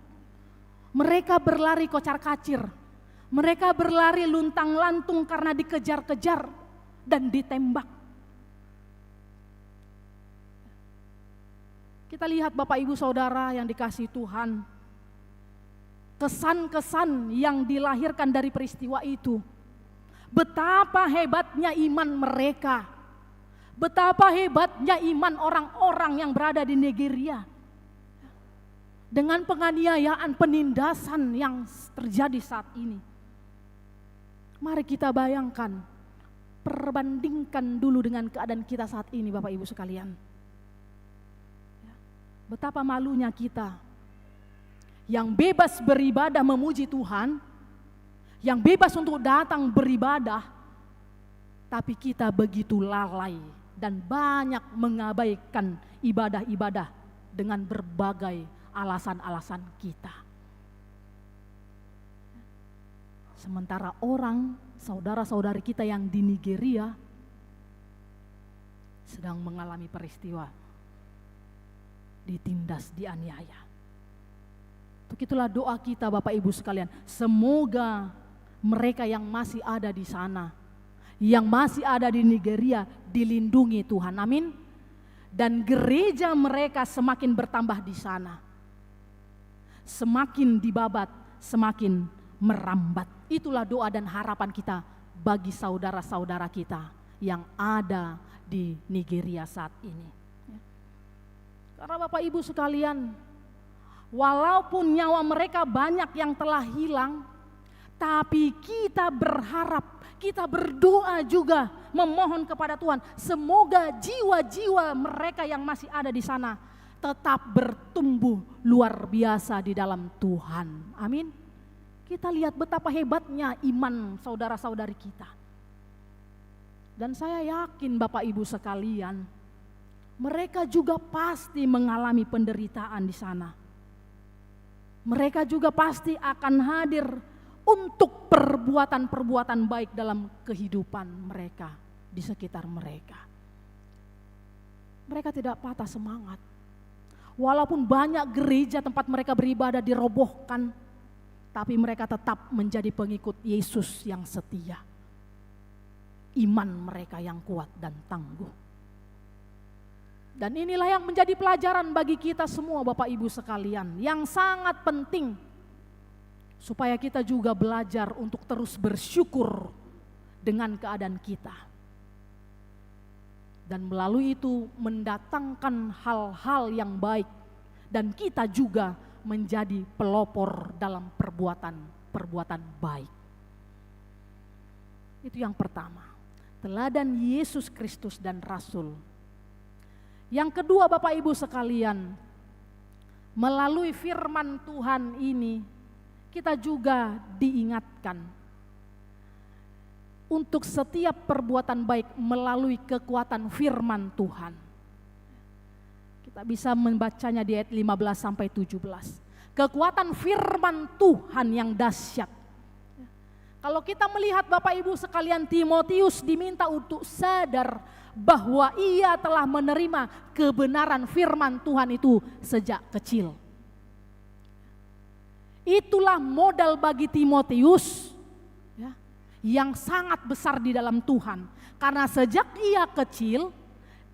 Speaker 4: mereka berlari kocar-kacir. Mereka berlari luntang-lantung karena dikejar-kejar dan ditembak. Kita lihat Bapak Ibu Saudara yang dikasihi Tuhan, kesan-kesan yang dilahirkan dari peristiwa itu. Betapa hebatnya iman mereka. Betapa hebatnya iman orang-orang yang berada di Nigeria. Dengan penganiayaan, penindasan yang terjadi saat ini. Mari kita bayangkan, perbandingkan dulu dengan keadaan kita saat ini Bapak Ibu sekalian. Betapa malunya kita yang bebas beribadah memuji Tuhan, yang bebas untuk datang beribadah, tapi kita begitu lalai dan banyak mengabaikan ibadah-ibadah dengan berbagai alasan-alasan kita. Sementara orang, saudara-saudari kita yang di Nigeria sedang mengalami peristiwa ditindas, dianiaya. Untuk itulah doa kita Bapak Ibu sekalian, semoga mereka yang masih ada di sana, yang masih ada di Nigeria dilindungi Tuhan, amin. Dan gereja mereka semakin bertambah di sana, semakin dibabat, semakin merambat. Itulah doa dan harapan kita bagi saudara-saudara kita yang ada di Nigeria saat ini. Karena Bapak Ibu sekalian, walaupun nyawa mereka banyak yang telah hilang, tapi kita berharap, kita berdoa juga memohon kepada Tuhan, semoga jiwa-jiwa mereka yang masih ada di sana tetap bertumbuh luar biasa di dalam Tuhan. Amin. Kita lihat betapa hebatnya iman saudara-saudari kita. Dan saya yakin Bapak Ibu sekalian, mereka juga pasti mengalami penderitaan di sana. Mereka juga pasti akan hadir untuk perbuatan-perbuatan baik dalam kehidupan mereka, di sekitar mereka. Mereka tidak patah semangat. Walaupun banyak gereja tempat mereka beribadah dirobohkan, tapi mereka tetap menjadi pengikut Yesus yang setia. Iman mereka yang kuat dan tangguh. Dan inilah yang menjadi pelajaran bagi kita semua Bapak Ibu sekalian, yang sangat penting supaya kita juga belajar untuk terus bersyukur dengan keadaan kita. Dan melalui itu mendatangkan hal-hal yang baik, dan kita juga menjadi pelopor dalam perbuatan baik. Itu yang pertama, teladan Yesus Kristus dan Rasul. Yang kedua Bapak Ibu sekalian, melalui firman Tuhan ini kita juga diingatkan untuk setiap perbuatan baik melalui kekuatan firman Tuhan. Kita bisa membacanya di ayat 15 sampai 17. Kekuatan firman Tuhan yang dahsyat. Kalau kita melihat Bapak Ibu sekalian, Timotius diminta untuk sadar bahwa ia telah menerima kebenaran firman Tuhan itu sejak kecil. Itulah modal bagi Timotius ya, yang sangat besar di dalam Tuhan. Karena sejak ia kecil,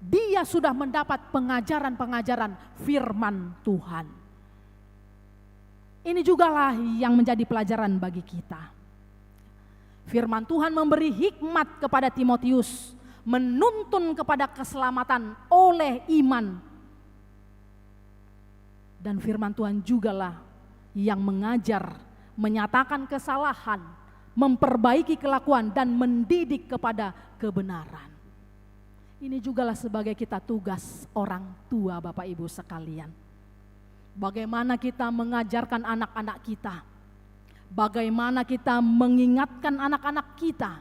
Speaker 4: dia sudah mendapat pengajaran-pengajaran firman Tuhan. Ini jugalah yang menjadi pelajaran bagi kita. Firman Tuhan memberi hikmat kepada Timotius, menuntun kepada keselamatan oleh iman. Dan firman Tuhan jugalah yang mengajar, menyatakan kesalahan, memperbaiki kelakuan dan mendidik kepada kebenaran. Ini jugalah sebagai kita tugas orang tua Bapak Ibu sekalian. Bagaimana kita mengajarkan anak-anak kita, bagaimana kita mengingatkan anak-anak kita.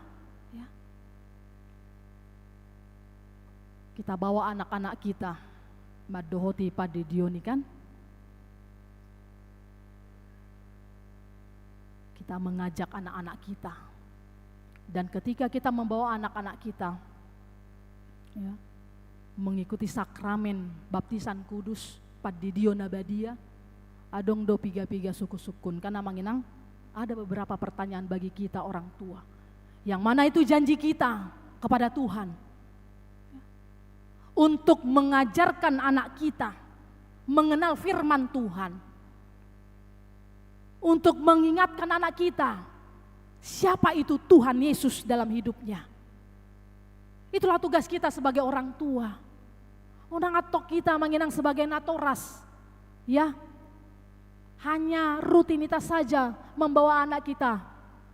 Speaker 4: Ya. Kita bawa anak-anak kita, Madohoti Padidioni kan. Kita mengajak anak-anak kita. Dan ketika kita membawa anak-anak kita ya, mengikuti sakramen baptisan kudus Padidio Nabadia, adong do piga-piga suku sukun. Karena manginang ada beberapa pertanyaan bagi kita orang tua. Yang mana itu janji kita kepada Tuhan. Untuk mengajarkan anak kita mengenal firman Tuhan. Untuk mengingatkan anak kita siapa itu Tuhan Yesus dalam hidupnya. Itulah tugas kita sebagai orang tua. Unang atok kita menginang sebagai natoras. Ya, hanya rutinitas saja membawa anak kita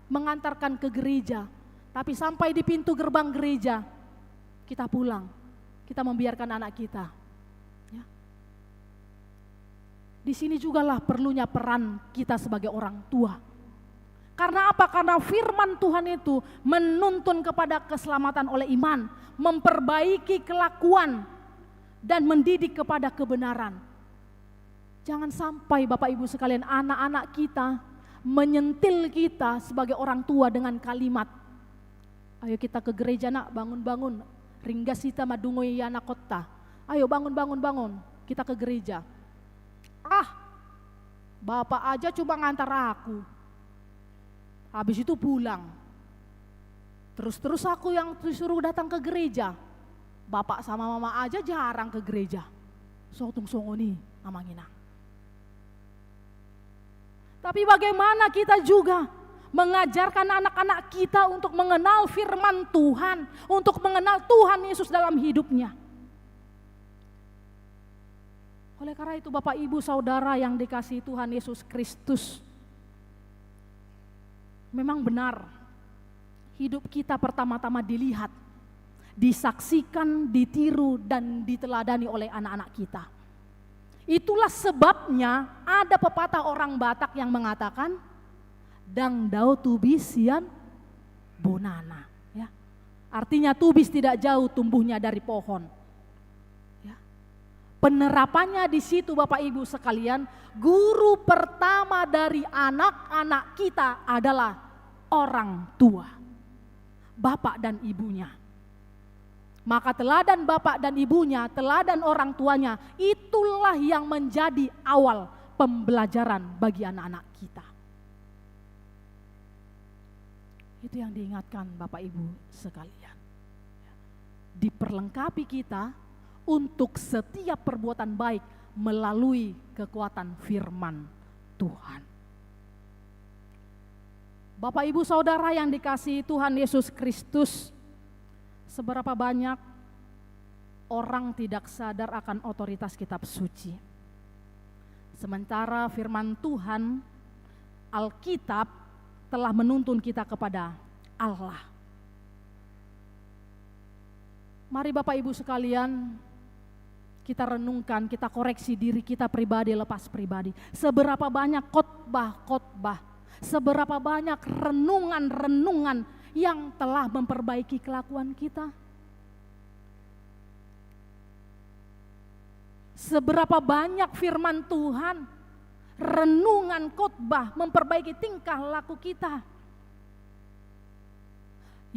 Speaker 4: mengantarkan ke gereja. Tapi sampai di pintu gerbang gereja kita pulang, kita membiarkan anak kita. Ya. Di sini jugalah perlunya peran kita sebagai orang tua. Karena apa? Karena firman Tuhan itu menuntun kepada keselamatan oleh iman, memperbaiki kelakuan dan mendidik kepada kebenaran. Jangan sampai Bapak Ibu sekalian anak-anak kita menyentil kita sebagai orang tua dengan kalimat, ayo kita ke gereja nak, bangun-bangun, ringgasita madungoy yana kota. Ayo bangun, kita ke gereja. Bapak aja cuma ngantar aku. Habis itu pulang. Terus aku yang disuruh datang ke gereja. Bapak sama mama aja jarang ke gereja. Sotung songoni amanginang. Tapi bagaimana kita juga mengajarkan anak-anak kita untuk mengenal firman Tuhan, untuk mengenal Tuhan Yesus dalam hidupnya. Oleh karena itu Bapak Ibu Saudara yang dikasihi Tuhan Yesus Kristus, memang benar hidup kita pertama-tama dilihat, disaksikan, ditiru dan diteladani oleh anak-anak kita. Itulah sebabnya ada pepatah orang Batak yang mengatakan dang dau tubis sian bonana, ya. Artinya tubis tidak jauh tumbuhnya dari pohon. Ya. Penerapannya di situ Bapak Ibu sekalian, guru pertama dari anak-anak kita adalah orang tua, bapak dan ibunya. Maka teladan bapak dan ibunya, teladan orang tuanya, itulah yang menjadi awal pembelajaran bagi anak-anak kita. Itu yang diingatkan Bapak Ibu sekalian. Diperlengkapi kita untuk setiap perbuatan baik melalui kekuatan firman Tuhan. Bapak Ibu Saudara yang dikasihi Tuhan Yesus Kristus, seberapa banyak orang tidak sadar akan otoritas kitab suci. Sementara firman Tuhan, Alkitab telah menuntun kita kepada Allah. Mari Bapak Ibu sekalian, kita renungkan, kita koreksi diri kita pribadi lepas pribadi. Seberapa banyak khotbah-khotbah, seberapa banyak renungan-renungan yang telah memperbaiki kelakuan kita. Seberapa banyak firman Tuhan, renungan khotbah memperbaiki tingkah laku kita.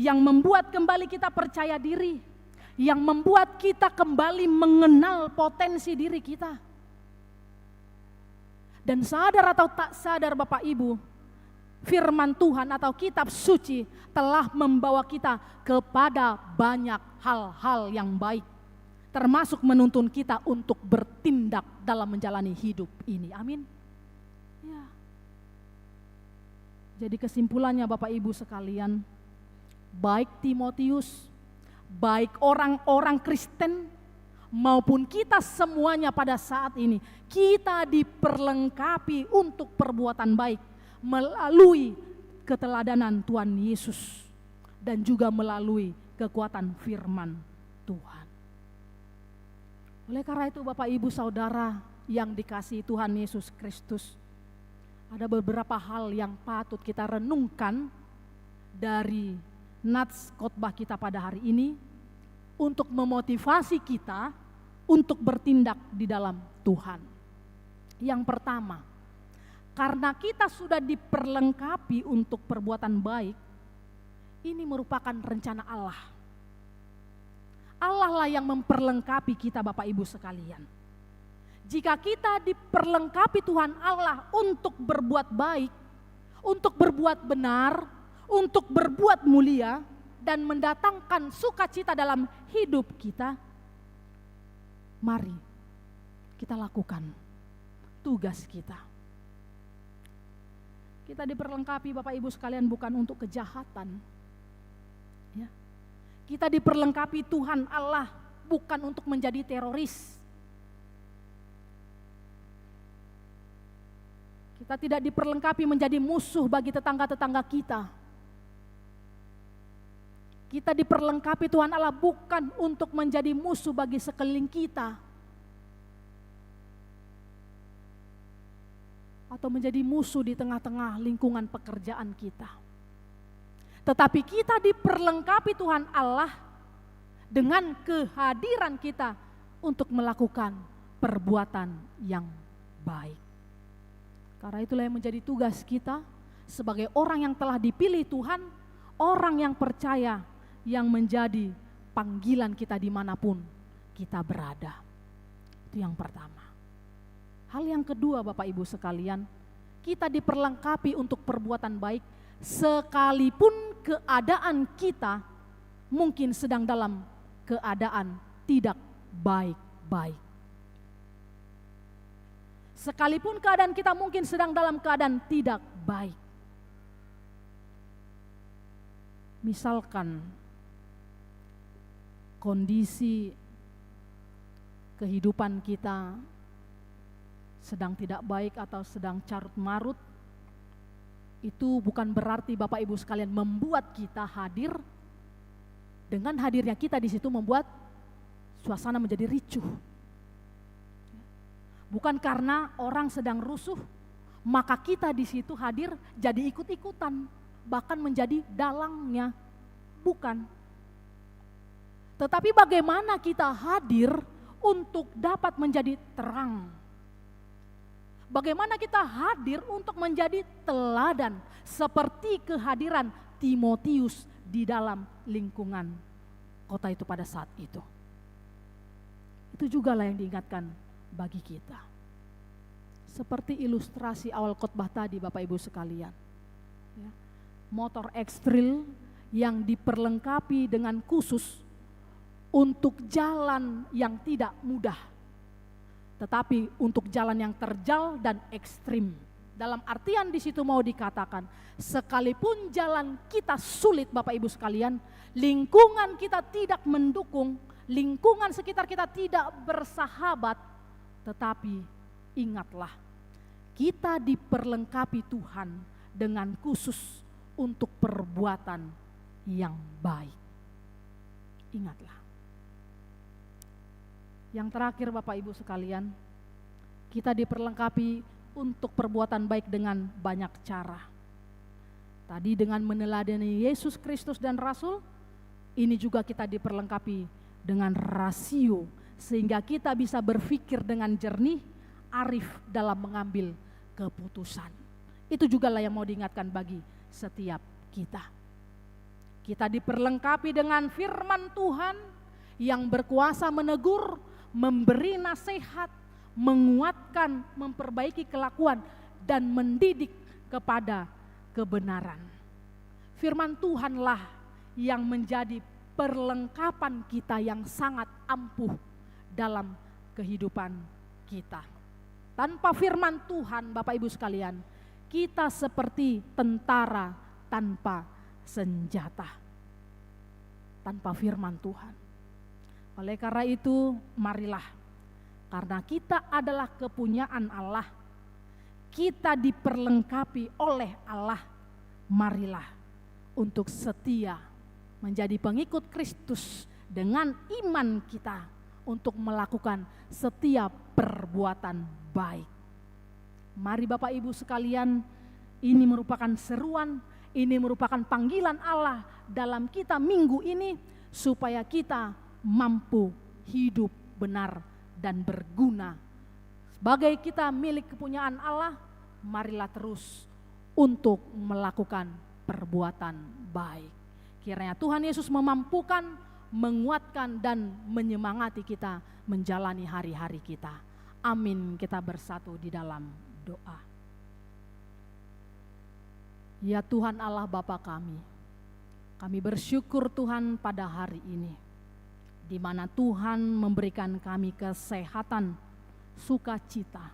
Speaker 4: yang membuat kembali kita percaya diri, yang membuat kita kembali mengenal potensi diri kita. Dan sadar atau tak sadar Bapak Ibu, firman Tuhan atau kitab suci telah membawa kita kepada banyak hal-hal yang baik, termasuk menuntun kita untuk bertindak dalam menjalani hidup ini. Amin. Ya. Jadi kesimpulannya Bapak Ibu sekalian, baik Timotius, baik orang-orang Kristen maupun kita semuanya pada saat ini, kita diperlengkapi untuk perbuatan baik melalui keteladanan Tuhan Yesus dan juga melalui kekuatan firman Tuhan. Oleh karena itu Bapak Ibu Saudara yang dikasihi Tuhan Yesus Kristus, ada beberapa hal yang patut kita renungkan dari nats khotbah kita pada hari ini untuk memotivasi kita untuk bertindak di dalam Tuhan. Yang pertama, karena kita sudah diperlengkapi untuk perbuatan baik, ini merupakan rencana Allah. Allah lah yang memperlengkapi kita Bapak Ibu sekalian. Jika kita diperlengkapi Tuhan Allah untuk berbuat baik, untuk berbuat benar, untuk berbuat mulia, dan mendatangkan sukacita dalam hidup kita, mari kita lakukan tugas kita. Kita diperlengkapi Bapak Ibu sekalian bukan untuk kejahatan. Ya. Kita diperlengkapi Tuhan Allah bukan untuk menjadi teroris. Kita tidak diperlengkapi menjadi musuh bagi tetangga-tetangga kita. Kita diperlengkapi Tuhan Allah bukan untuk menjadi musuh bagi sekeliling kita. Atau menjadi musuh di tengah-tengah lingkungan pekerjaan kita. Tetapi kita diperlengkapi Tuhan Allah dengan kehadiran kita untuk melakukan perbuatan yang baik. Karena itulah yang menjadi tugas kita sebagai orang yang telah dipilih Tuhan, orang yang percaya, yang menjadi panggilan kita dimanapun kita berada. Itu yang pertama. Hal yang kedua Bapak Ibu sekalian, kita diperlengkapi untuk perbuatan baik sekalipun keadaan kita mungkin sedang dalam keadaan tidak baik-baik. Sekalipun keadaan kita mungkin sedang dalam keadaan tidak baik. Misalkan kondisi kehidupan kita sedang tidak baik atau sedang carut marut, itu bukan berarti Bapak Ibu sekalian membuat kita hadir. Dengan hadirnya kita di situ membuat suasana menjadi ricuh. Bukan karena orang sedang rusuh, maka kita di situ hadir jadi ikut-ikutan, bahkan menjadi dalangnya. Bukan. Tetapi bagaimana kita hadir untuk dapat menjadi terang. Bagaimana kita hadir untuk menjadi teladan seperti kehadiran Timotius di dalam lingkungan kota itu pada saat itu. Itu juga lah yang diingatkan bagi kita. Seperti ilustrasi awal khotbah tadi Bapak Ibu sekalian. Ya, motor ekstril yang diperlengkapi dengan khusus untuk jalan yang tidak mudah, tetapi untuk jalan yang terjal dan ekstrim. Dalam artian di situ mau dikatakan, sekalipun jalan kita sulit Bapak Ibu sekalian, lingkungan kita tidak mendukung, lingkungan sekitar kita tidak bersahabat, tetapi ingatlah, kita diperlengkapi Tuhan dengan khusus untuk perbuatan yang baik. Ingatlah. Yang terakhir Bapak Ibu sekalian, kita diperlengkapi untuk perbuatan baik dengan banyak cara. Tadi dengan meneladani Yesus Kristus dan Rasul, ini juga kita diperlengkapi dengan rasio, sehingga kita bisa berpikir dengan jernih, arif dalam mengambil keputusan. Itu juga lah yang mau diingatkan bagi setiap kita. Kita diperlengkapi dengan firman Tuhan yang berkuasa menegur, memberi nasihat, menguatkan, memperbaiki kelakuan, dan mendidik kepada kebenaran. Firman Tuhanlah yang menjadi perlengkapan kita yang sangat ampuh dalam kehidupan kita. Tanpa firman Tuhan, Bapak Ibu sekalian, kita seperti tentara tanpa senjata. Tanpa firman Tuhan. Oleh karena itu, marilah, karena kita adalah kepunyaan Allah, kita diperlengkapi oleh Allah, marilah untuk setia menjadi pengikut Kristus dengan iman kita untuk melakukan setiap perbuatan baik. Mari Bapak Ibu sekalian, ini merupakan seruan, ini merupakan panggilan Allah dalam kita minggu ini supaya kita mampu hidup benar dan berguna. Sebagai kita milik kepunyaan Allah, marilah terus untuk melakukan perbuatan baik. Kiranya Tuhan Yesus memampukan, menguatkan dan menyemangati kita menjalani hari-hari kita. Amin. Kita bersatu di dalam doa. Ya Tuhan Allah Bapa kami bersyukur Tuhan pada hari ini, di mana Tuhan memberikan kami kesehatan, sukacita.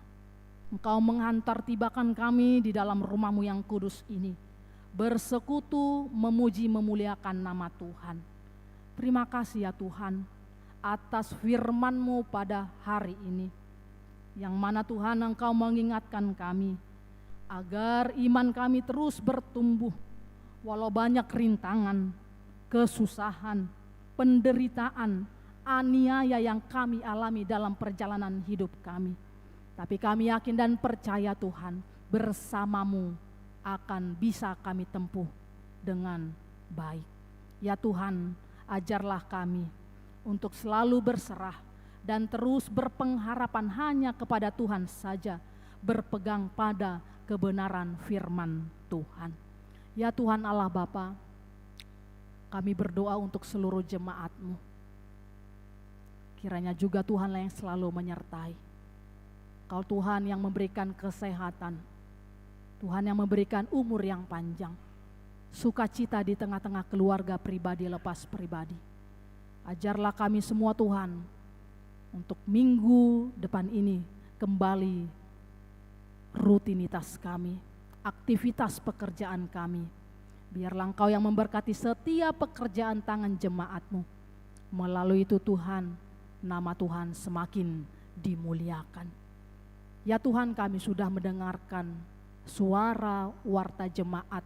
Speaker 4: Engkau menghantar tibakan kami di dalam rumah-Mu yang kudus ini, bersekutu memuji memuliakan nama Tuhan. Terima kasih ya Tuhan atas firman-Mu pada hari ini, yang mana Tuhan Engkau mengingatkan kami agar iman kami terus bertumbuh walau banyak rintangan, kesusahan, penderitaan, aniaya yang kami alami dalam perjalanan hidup kami. Tapi kami yakin dan percaya Tuhan, bersama-Mu akan bisa kami tempuh dengan baik. Ya Tuhan, ajarlah kami untuk selalu berserah dan terus berpengharapan hanya kepada Tuhan saja, berpegang pada kebenaran firman Tuhan. Ya Tuhan Allah Bapa, kami berdoa untuk seluruh jemaat-Mu. Kiranya juga Tuhanlah yang selalu menyertai. Kau Tuhan yang memberikan kesehatan, Tuhan yang memberikan umur yang panjang, sukacita di tengah-tengah keluarga pribadi lepas pribadi. Ajarlah kami semua Tuhan, untuk minggu depan ini kembali rutinitas kami, aktivitas pekerjaan kami. Biarlah Engkau yang memberkati setiap pekerjaan tangan jemaat-Mu. Melalui itu Tuhan, nama Tuhan semakin dimuliakan. Ya Tuhan, kami sudah mendengarkan suara warta jemaat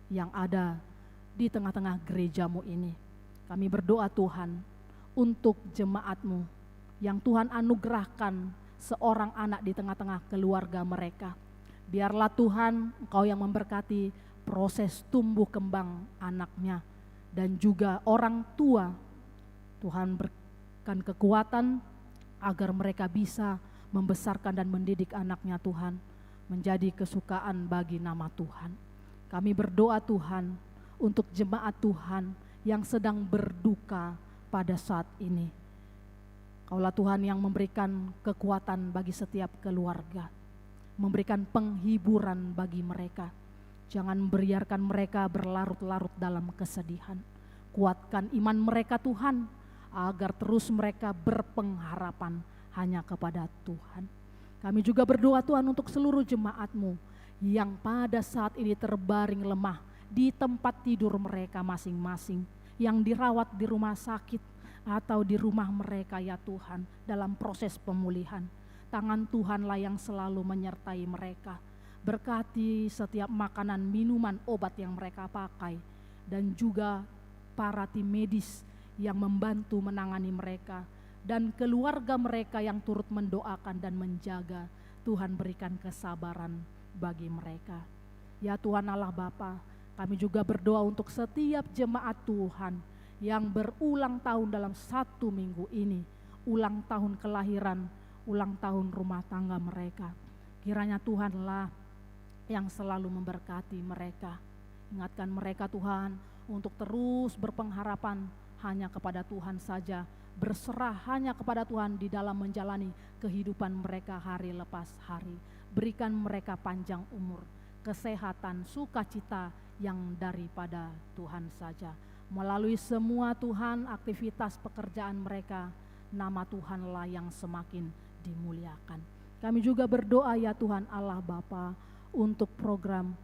Speaker 4: yang ada di tengah-tengah gereja-Mu ini. Kami berdoa Tuhan untuk jemaat-Mu yang Tuhan anugerahkan seorang anak di tengah-tengah keluarga mereka. Biarlah Tuhan Engkau yang memberkati proses tumbuh kembang anaknya dan juga orang tua. Tuhan berikan kekuatan agar mereka bisa membesarkan dan mendidik anaknya Tuhan menjadi kesukaan bagi nama Tuhan. Kami berdoa Tuhan untuk jemaat Tuhan yang sedang berduka pada saat ini. Kaulah Tuhan yang memberikan kekuatan bagi setiap keluarga, memberikan penghiburan bagi mereka. Jangan membiarkan mereka berlarut-larut dalam kesedihan. Kuatkan iman mereka Tuhan, agar terus mereka berpengharapan hanya kepada Tuhan. Kami juga berdoa Tuhan untuk seluruh jemaat-Mu yang pada saat ini terbaring lemah di tempat tidur mereka masing-masing, yang dirawat di rumah sakit atau di rumah mereka ya Tuhan dalam proses pemulihan. Tangan Tuhanlah yang selalu menyertai mereka. Berkati setiap makanan, minuman, obat yang mereka pakai, dan juga para tim medis yang membantu menangani mereka, dan keluarga mereka yang turut mendoakan dan menjaga. Tuhan berikan kesabaran bagi mereka. Ya Tuhan Allah Bapa, kami juga berdoa untuk setiap jemaat Tuhan yang berulang tahun dalam satu minggu ini, ulang tahun kelahiran, ulang tahun rumah tangga mereka. Kiranya Tuhanlah yang selalu memberkati mereka. Ingatkan mereka Tuhan untuk terus berpengharapan hanya kepada Tuhan saja, berserah hanya kepada Tuhan di dalam menjalani kehidupan mereka hari lepas hari. Berikan mereka panjang umur, kesehatan, sukacita yang daripada Tuhan saja. Melalui semua Tuhan aktivitas pekerjaan mereka, nama Tuhanlah yang semakin dimuliakan. Kami juga berdoa ya Tuhan Allah Bapa untuk program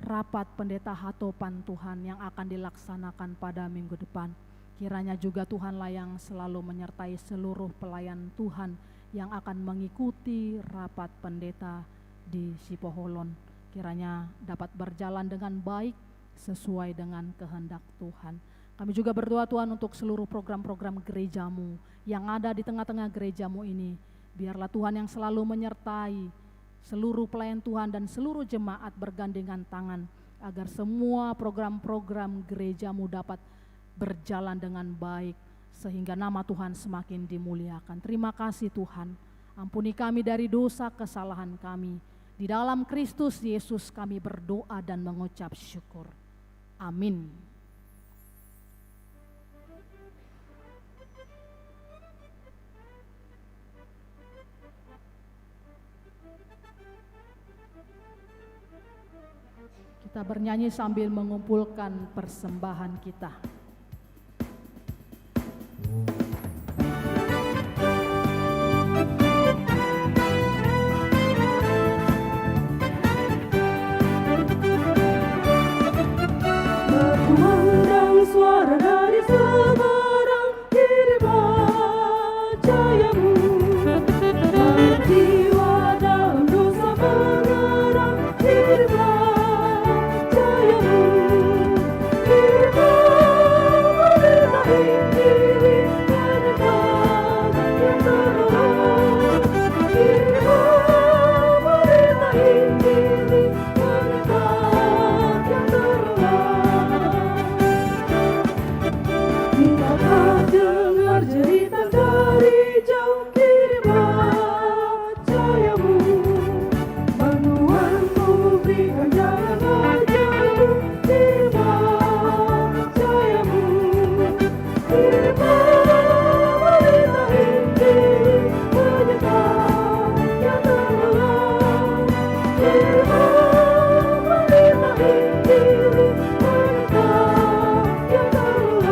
Speaker 4: rapat pendeta hatopan Tuhan yang akan dilaksanakan pada minggu depan. Kiranya juga Tuhanlah yang selalu menyertai seluruh pelayan Tuhan yang akan mengikuti rapat pendeta di Sipoholon. Kiranya dapat berjalan dengan baik sesuai dengan kehendak Tuhan. Kami juga berdoa Tuhan untuk seluruh program-program gerejamu yang ada di tengah-tengah gerejamu ini. Biarlah Tuhan yang selalu menyertai seluruh pelayan Tuhan dan seluruh jemaat bergandengan tangan agar semua program-program gerejamu dapat berjalan dengan baik sehingga nama Tuhan semakin dimuliakan. Terima kasih Tuhan, ampuni kami dari dosa kesalahan kami. Di dalam Kristus Yesus kami berdoa dan mengucap syukur. Amin. Kita bernyanyi sambil mengumpulkan persembahan kita.
Speaker 5: Berkumandang suara dari seberang kirimlah cahayamu. Dalam jiwa dalam dosa mengerang, kirimlah cahayamu. Kirimlah berita Injil penyebar yang terang. Kirimlah berita Injil penyebar yang terang. Kita tak dengar jeritan dari jauh, kirimlah cahayamu. Bantuanmu berikan jalan ajarmu, kirimlah cahayamu. Kirimlah berita Injil penyebar yang terang. Kirimlah berita Injil penyebar yang terang.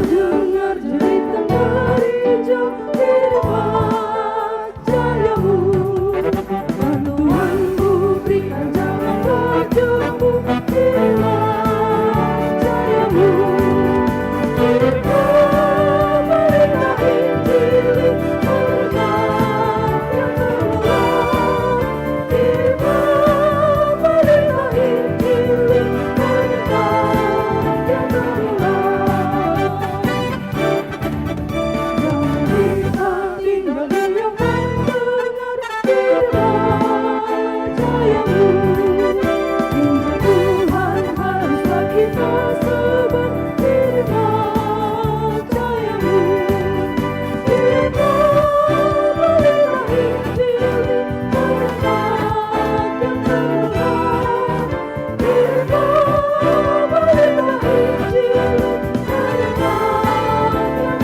Speaker 5: dengar jeritan dari jauh firman jayamu. Dan Tuhanku berikan jalan wajahmu, firman jayamu. Firman berita Injil, berkat yang terlarang. Firman berita Injil, berkat yang terlarang. Jangan kita tinggal diam mendengar firman jayamu. Injil Tuhan haruslah kita sebar, firman jayamu. Firman berita Injil, berkat yang terlarang. Firman berita Injil, berkat yang terlarang.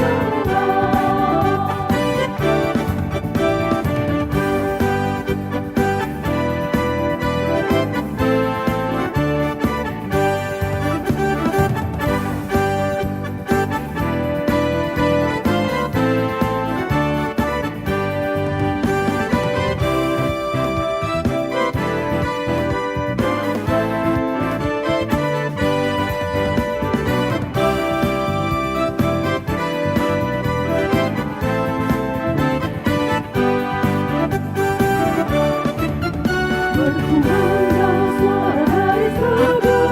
Speaker 5: Berkumandang suara dari segala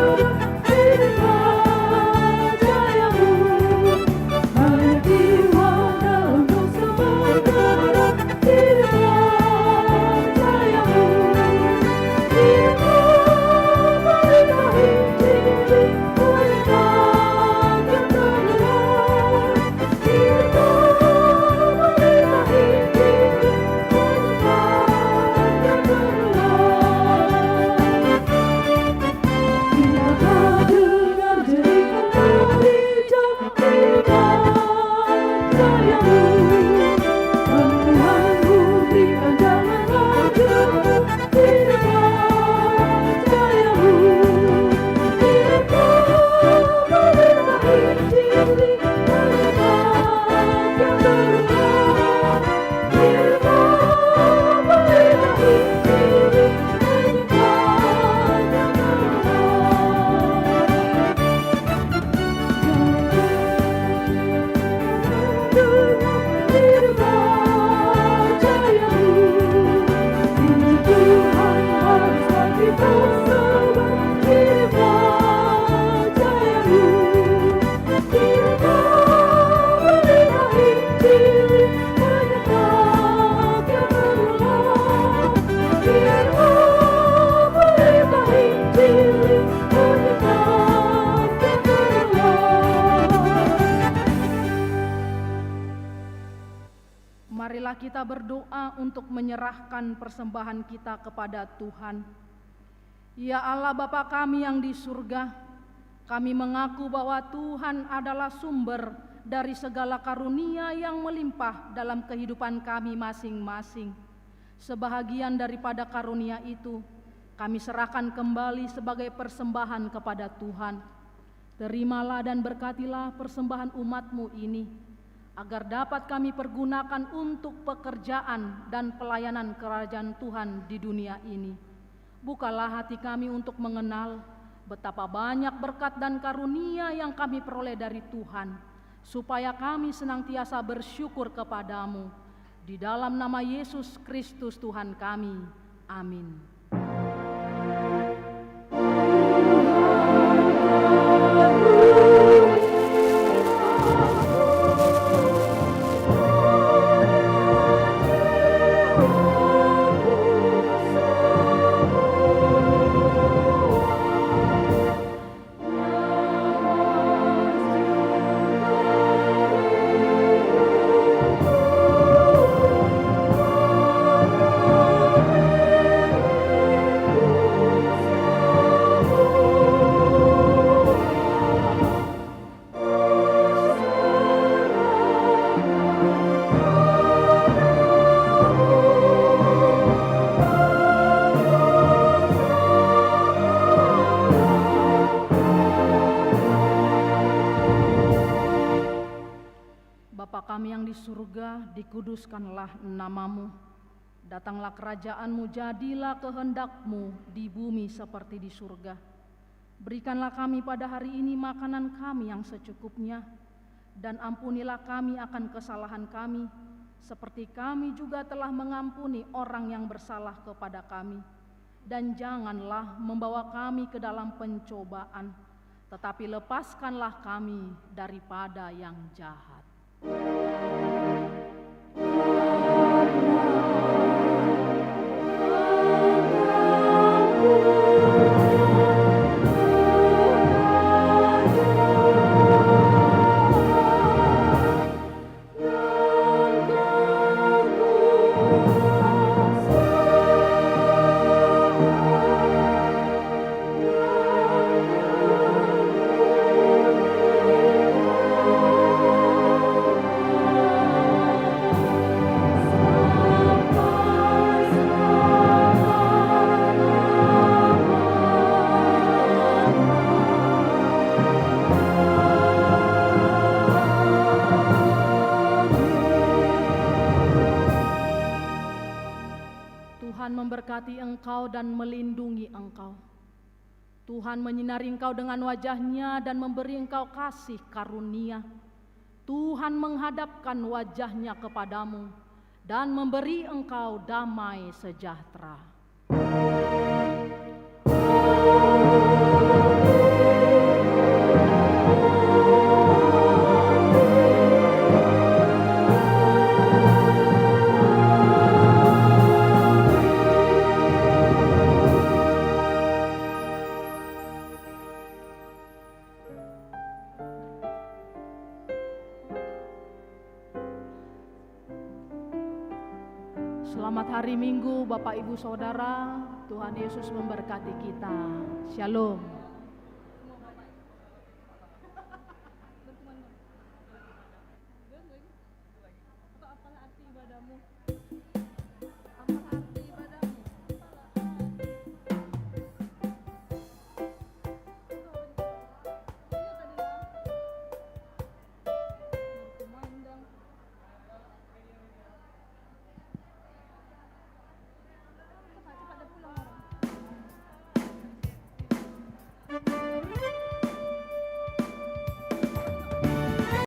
Speaker 5: firman jayamu. Hanya jiwa dalam dosa menggerak, firman jayamu. Firman berita Injil, berkat yang terlarang. Firman berita Injil, berkat yang terlarang. Tidakkah dengar jeritan dari jauh firman jayamu. Dan Tuhanku berikan jalan wajahmu, firman jayamu. Firman berita Injil, berkat yang terlarang. Firman berita Injil, berkat yang
Speaker 4: Marilah kita berdoa untuk menyerahkan persembahan kita kepada Tuhan. Ya Allah Bapa kami yang di surga, kami mengaku bahwa Tuhan adalah sumber dari segala karunia yang melimpah dalam kehidupan kami masing-masing. Sebahagian daripada karunia itu kami serahkan kembali sebagai persembahan kepada Tuhan. Terimalah dan berkatilah persembahan umat-Mu ini, agar dapat kami pergunakan untuk pekerjaan dan pelayanan kerajaan Tuhan di dunia ini. Bukalah hati kami untuk mengenal betapa banyak berkat dan karunia yang kami peroleh dari Tuhan, supaya kami senantiasa bersyukur kepadamu. Di dalam nama Yesus Kristus Tuhan kami. Amin.
Speaker 5: Oh
Speaker 4: Bapa kami yang di surga, dikuduskanlah namamu. Datanglah kerajaanmu, jadilah kehendakmu di bumi seperti di surga. Berikanlah kami pada hari ini makanan kami yang secukupnya, dan ampunilah kami akan kesalahan kami, seperti kami juga telah mengampuni orang yang bersalah kepada kami. Dan janganlah membawa kami ke dalam pencobaan, tetapi lepaskanlah kami daripada yang jahat. Tuhan memberkati engkau dan melindungi engkau. Tuhan menyinari engkau dengan wajah-Nya dan memberi engkau kasih karunia. Tuhan menghadapkan wajah-Nya kepadamu dan memberi engkau damai sejahtera. Selamat hari Minggu Bapak Ibu Saudara, Tuhan Yesus memberkati kita. Shalom.